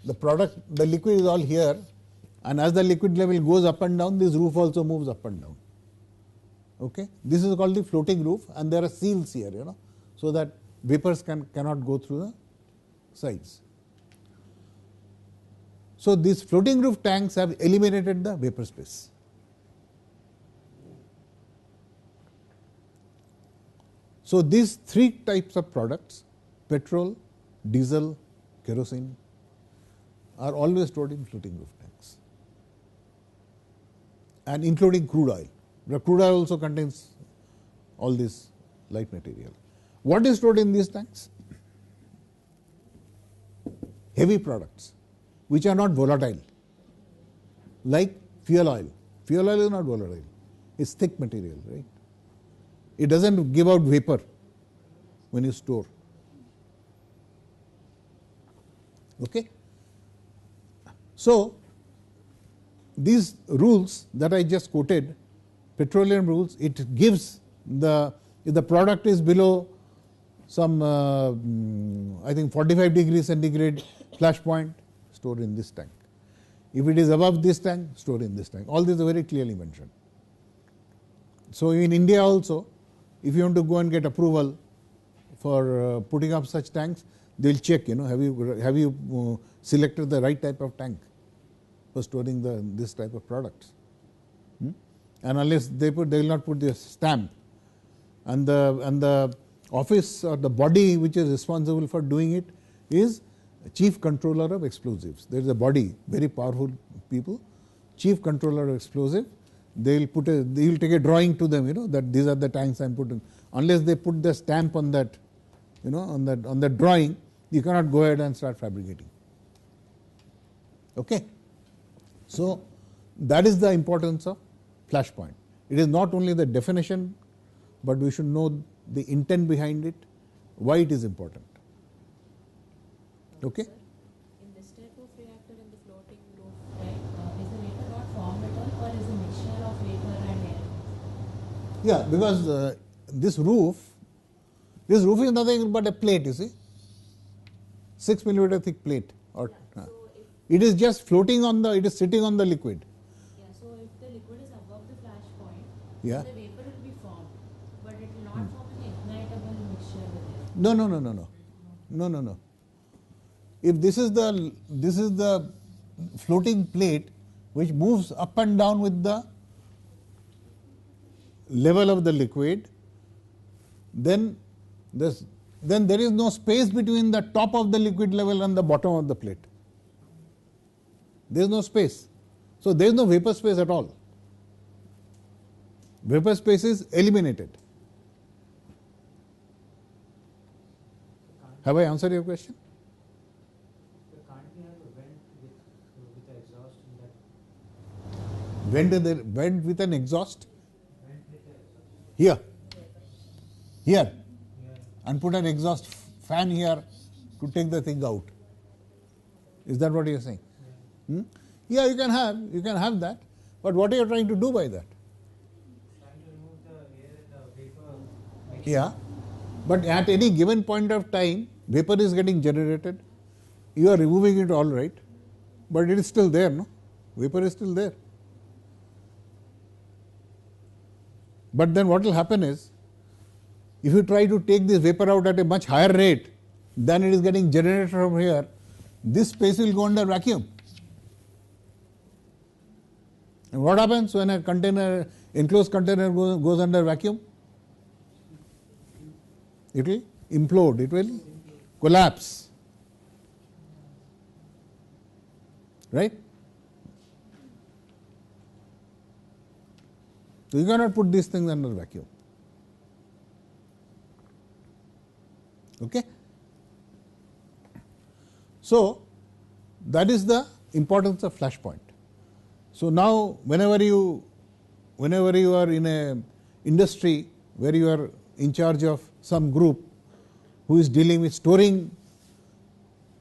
the liquid is all here, and as the liquid level goes up and down, this roof also moves up and down. Okay, this is called the floating roof, and there are seals here, so that vapors cannot go through the sides. So, these floating roof tanks have eliminated the vapor space. So, these three types of products, petrol, diesel, kerosene, are always stored in floating roof tanks, and including crude oil. The crude oil also contains all this light material. What is stored in these tanks? Heavy products which are not volatile, like fuel oil. Fuel oil is not volatile, it is thick material, right? It does not give out vapor when you store. Okay? So, these rules that I just quoted, petroleum rules, it gives the, if the product is below some I think 45 degrees centigrade flash point, stored in this tank. If it is above this tank, stored in this tank. All these are very clearly mentioned. So, in India also, if you want to go and get approval for putting up such tanks, they will check, have you selected the right type of tank for storing this type of products. And unless they will not put the stamp, and the office or the body which is responsible for doing it is Chief Controller of Explosives. There is a body, very powerful people, Chief Controller of Explosive. They will take a drawing to them, that these are the tanks I am putting. Unless they put the stamp on that, on that drawing, you cannot go ahead and start fabricating. Okay. So, that is the importance of flashpoint. It is not only the definition, but we should know the intent behind it, why it is important. Okay. Sir, in this type of reactor in the floating roof, right, is the vapor not formed at all, or is a mixture of vapor and air? Yeah, because this roof is nothing but a plate, you see, 6 millimeter thick plate, or So it is just floating on it is sitting on the liquid. yeah, so if the liquid is above the flash point, Yeah. the vapor will be formed, but it will not form an ignitable mixture with it. No. If this is the floating plate which moves up and down with the level of the liquid, then there is no space between the top of the liquid level and the bottom of the plate. There is no space. So, there is no vapor space at all. Vapor space is eliminated. Have I answered your question? Can't we have a vent with the exhaust in that? Vent with an exhaust? Vent with the exhaust. Here, and put an exhaust fan here to take the thing out. Is that what you are saying? Yeah, you can have that, but what are you trying to do by that? Trying to remove the air and the vapor mixture. Yeah, but at any given point of time, vapor is getting generated. You are removing it all right, but it is still there, no? Vapor is still there. But then what will happen is, if you try to take this vapor out at a much higher rate than it is getting generated from here, this space will go under vacuum. And what happens when a container, enclosed container goes under vacuum? It will implode, it will collapse. Right? So, you cannot put these things under vacuum. Okay? So, that is the importance of flashpoint. So, now whenever you are in a industry where you are in charge of some group who is dealing with storing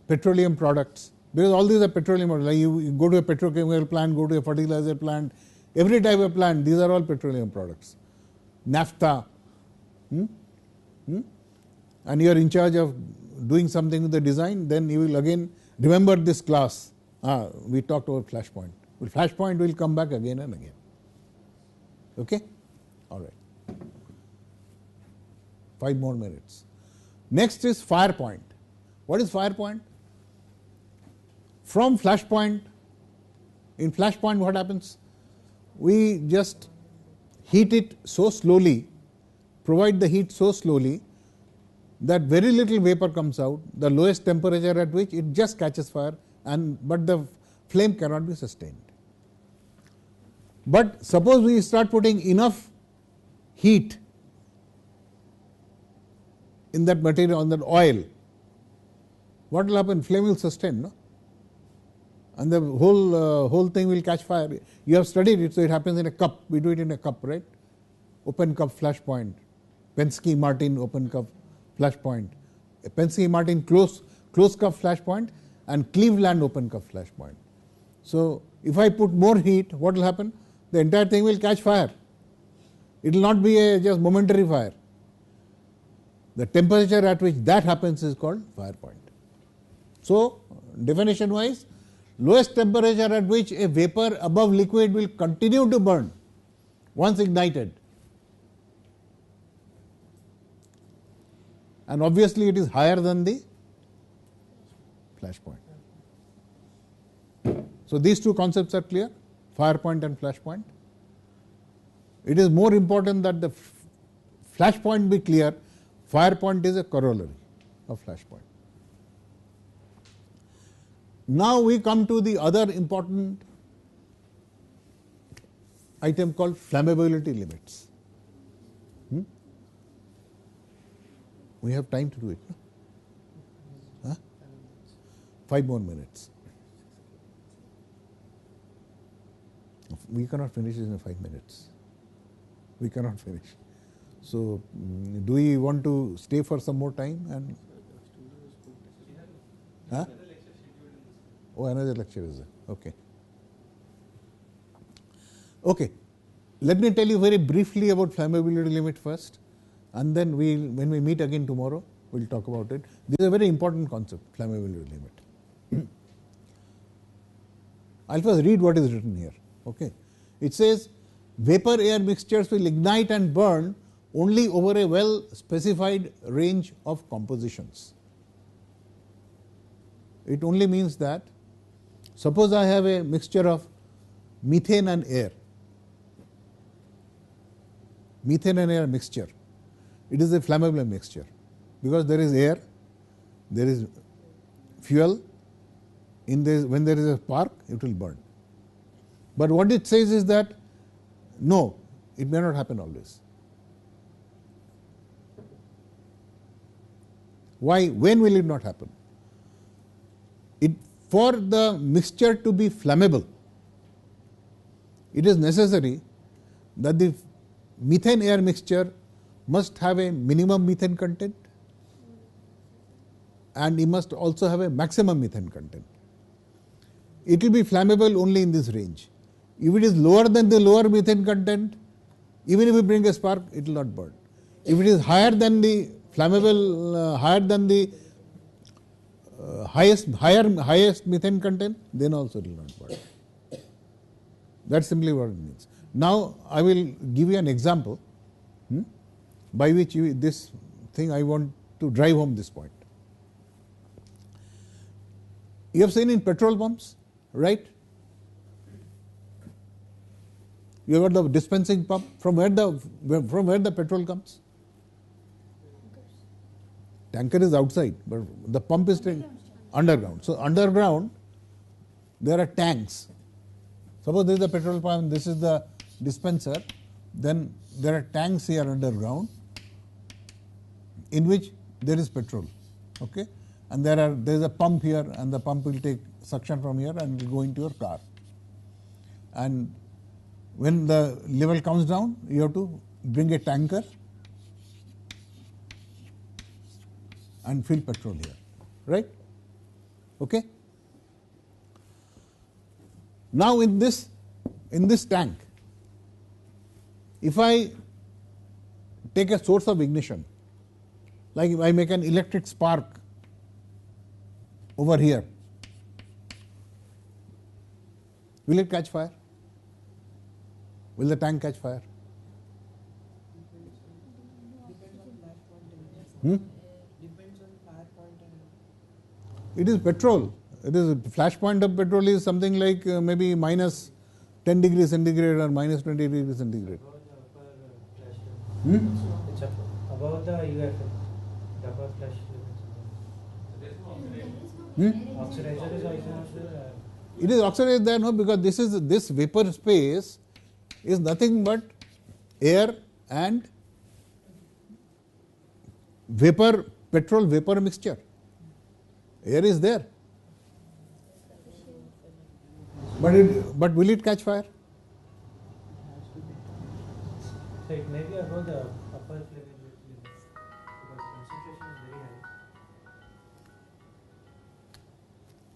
petroleum products, because all these are petroleum products, like you go to a petrochemical plant, go to a fertilizer plant, every type of plant, these are all petroleum products, naphtha, and you are in charge of doing something with the design, then you will again remember this class. We talked about flashpoint. Well, flashpoint will come back again and again. Okay? All right. 5 more minutes. Next is fire point. What is fire point? From flashpoint, In flash point what happens? We just heat it so slowly, provide the heat so slowly that very little vapor comes out, the lowest temperature at which it just catches fire, but the flame cannot be sustained. But suppose we start putting enough heat in that material, on that oil, what will happen? Flame will sustain, no? And the whole thing will catch fire. You have studied it, so it happens in a cup. We do it in a cup, right? Open cup flash point, Penske Martin open cup flash point, a Penske Martin close cup flash point, and Cleveland open cup flash point. So if I put more heat, what will happen? The entire thing will catch fire. It will not be a just momentary fire. The temperature at which that happens is called fire point. So definition wise, lowest temperature at which a vapor above liquid will continue to burn once ignited. And obviously it is higher than the flash point. So these two concepts are clear, fire point and flash point. It is more important that the flash point be clear. Fire point is a corollary of flash point. Now we come to the other important item called flammability limits. We have time to do it, no? Huh? 5 more minutes. We cannot finish it in 5 minutes. We cannot finish. So, do we want to stay for some more time? And huh? Oh, another lecture is there. Okay. Okay. Let me tell you very briefly about flammability limit first, and then when we meet again tomorrow, we'll talk about it. This is a very important concept, flammability limit. I'll first read what is written here. Okay. It says, vapor air mixtures will ignite and burn only over a well specified range of compositions. It only means that, suppose I have a mixture of methane and air, methane and air mixture. It is a flammable mixture because there is air, there is fuel, when there is a spark, it will burn. But what it says is that no, it may not happen always. Why? When will it not happen? For the mixture to be flammable, it is necessary that the methane air mixture must have a minimum methane content and it must also have a maximum methane content. It will be flammable only in this range. If it is lower than the lower methane content, even if we bring a spark, it will not burn. If it is higher than the flammable, higher than the highest methane content, then also it will not burn. That's simply what it means. Now I will give you an example by which this thing I want to drive home this point. You have seen in petrol pumps, right? You have got the dispensing pump. From where the petrol comes? Tanker is outside, but the pump is underground. So underground, there are tanks. Suppose this is the petrol pump, this is the dispenser. Then there are tanks here underground, in which there is petrol. Okay, and there is a pump here, and the pump will take suction from here and will go into your car. And when the level comes down, you have to bring a tanker and fill petrol here, right? Okay. Now in this tank, if I take a source of ignition, like if I make an electric spark over here, will it catch fire? Will the tank catch fire? Depends on flash point. It is petrol. it is flash point of petrol is something like maybe minus 10 degrees centigrade or minus 20 degrees centigrade. Hmm? It's above the UFL, the upper flash Hmm? oxidizer is also It is oxidized there, no, because this vapor space is nothing but air and petrol vapor mixture. Air is there, but will it catch fire? So it may be above the upper flammability limit because concentration is very high.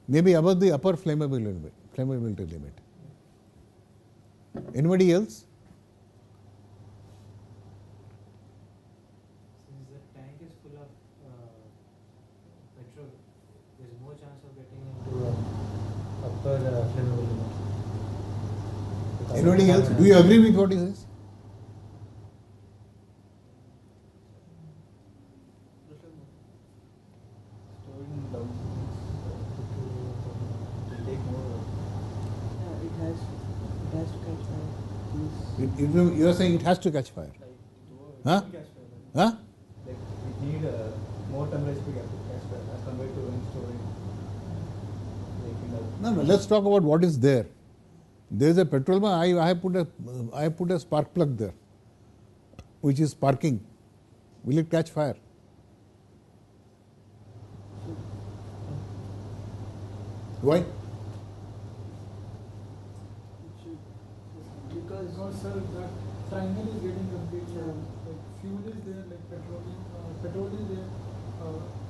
Maybe above the upper flammability limit. Anybody else? Since the tank is full of petrol, there is more chance of getting into upper flammable limit. Because Anybody else? Do you agree with what he says? It has to catch fire. You are saying it has to catch fire. Huh? Huh? Like it need more temperature to catch fire as compared to when storing. No. Let's talk about what is there. There is a petrol pump. I have put a spark plug there, which is sparking. Will it catch fire? Why? Because sir, that triangle is getting complete. Like fuel is there, like petrol is there,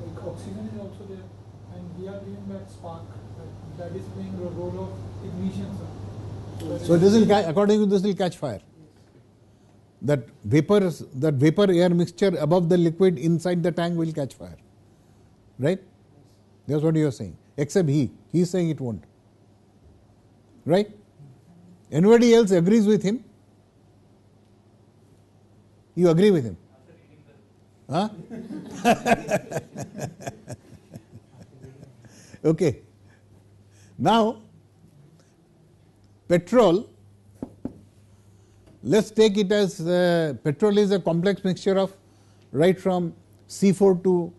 like oxygen is also there, and we are giving back spark. That is playing the role of ignition, sir. So this will catch, according to this will catch fire. That vapor air mixture above the liquid inside the tank will catch fire. Right? That's what you are saying. Except he is saying it won't. Right? Anybody else agrees with him? You agree with him? Huh? Okay. Now, petrol, let's take it as petrol is a complex mixture of right from C4 to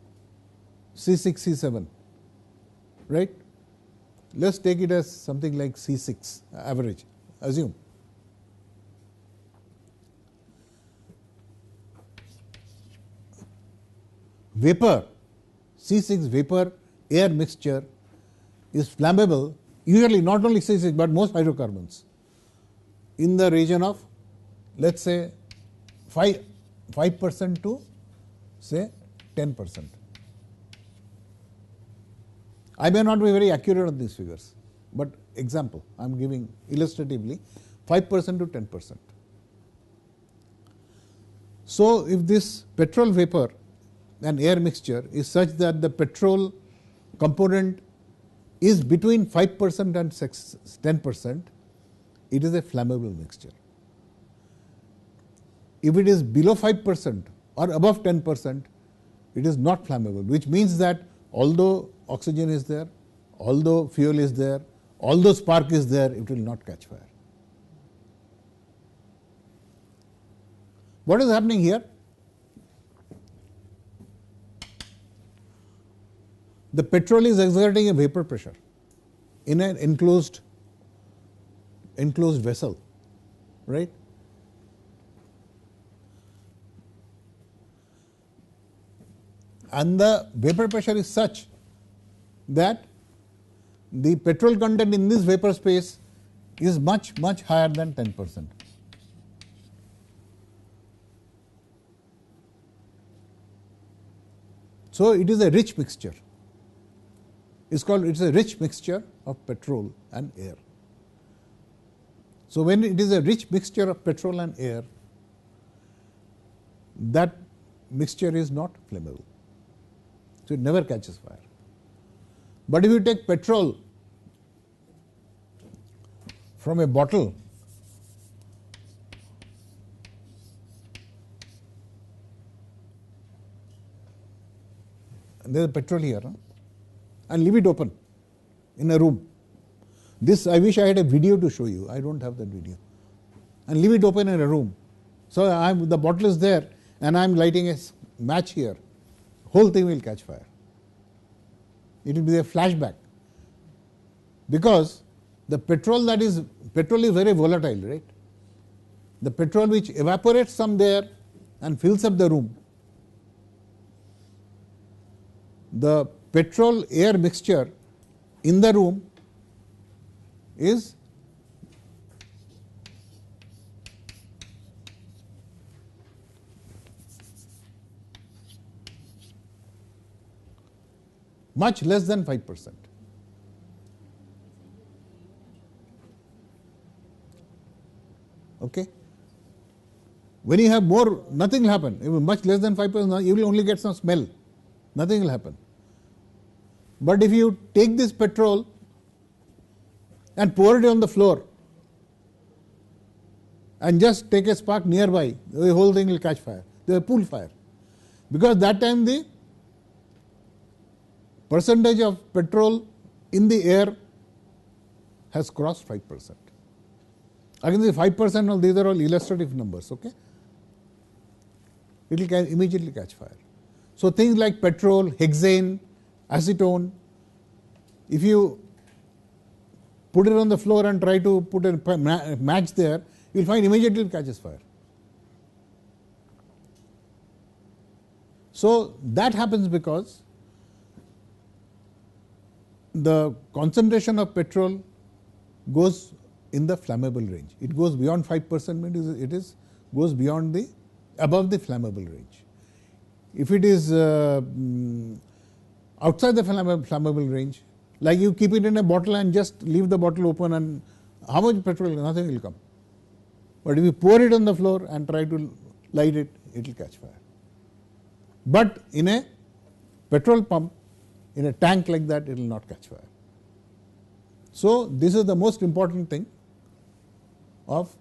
C6, C7, right? Let's take it as something like C6 average, assume. Vapor, C6 vapor air mixture is flammable, usually not only C6 but most hydrocarbons, in the region of, let's say, 5% to say 10%. I may not be very accurate on these figures, but example, I am giving illustratively 5% to 10%. So if this petrol vapor and air mixture is such that the petrol component is between 5% and 10%, it is a flammable mixture. If it is below 5% or above 10%, it is not flammable, which means that although oxygen is there, although fuel is there, although spark is there, it will not catch fire. What is happening here? The petrol is exerting a vapor pressure in an enclosed vessel, right? And the vapor pressure is such that the petrol content in this vapor space is much higher than 10%. So it is a rich mixture. It's a rich mixture of petrol and air. So when it is a rich mixture of petrol and air, that mixture is not flammable. So it never catches fire. But if you take petrol from a bottle, and there is petrol here, and leave it open, in a room. This I wish I had a video to show you. I don't have that video. And leave it open in a room. So the bottle is there and I am lighting a match here. Whole thing will catch fire. It will be a flashback. Because the petrol is very volatile, right? The petrol which evaporates from there and fills up the room. The petrol air mixture in the room is much less than 5%. Okay. When you have more, nothing will happen. If much less than 5%, you will only get some smell. Nothing will happen. But if you take this petrol and pour it on the floor and just take a spark nearby, the whole thing will catch fire. They will pool fire. Because that time the percentage of petrol in the air has crossed 5%. Again, the 5%, all these are all illustrative numbers, okay? It will immediately catch fire. So things like petrol, hexane, acetone, if you put it on the floor and try to put a match there, you will find immediately it catches fire. So that happens because the concentration of petrol goes in the flammable range. It goes beyond 5%, means it goes beyond above the flammable range. If it is outside the flammable range, like you keep it in a bottle and just leave the bottle open, and how much petrol? Nothing will come. But if you pour it on the floor and try to light it, it will catch fire. But in a petrol pump, in a tank like that, it will not catch fire. So this is the most important thing of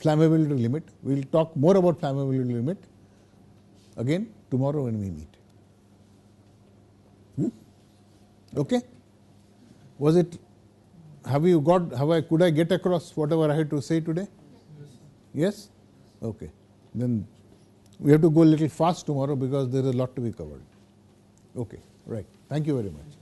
flammability limit. We will talk more about flammability limit again tomorrow when we meet. Okay? Was it? Could I get across whatever I had to say today? Yes? Okay. Then we have to go a little fast tomorrow because there is a lot to be covered. Okay, right. Thank you very much.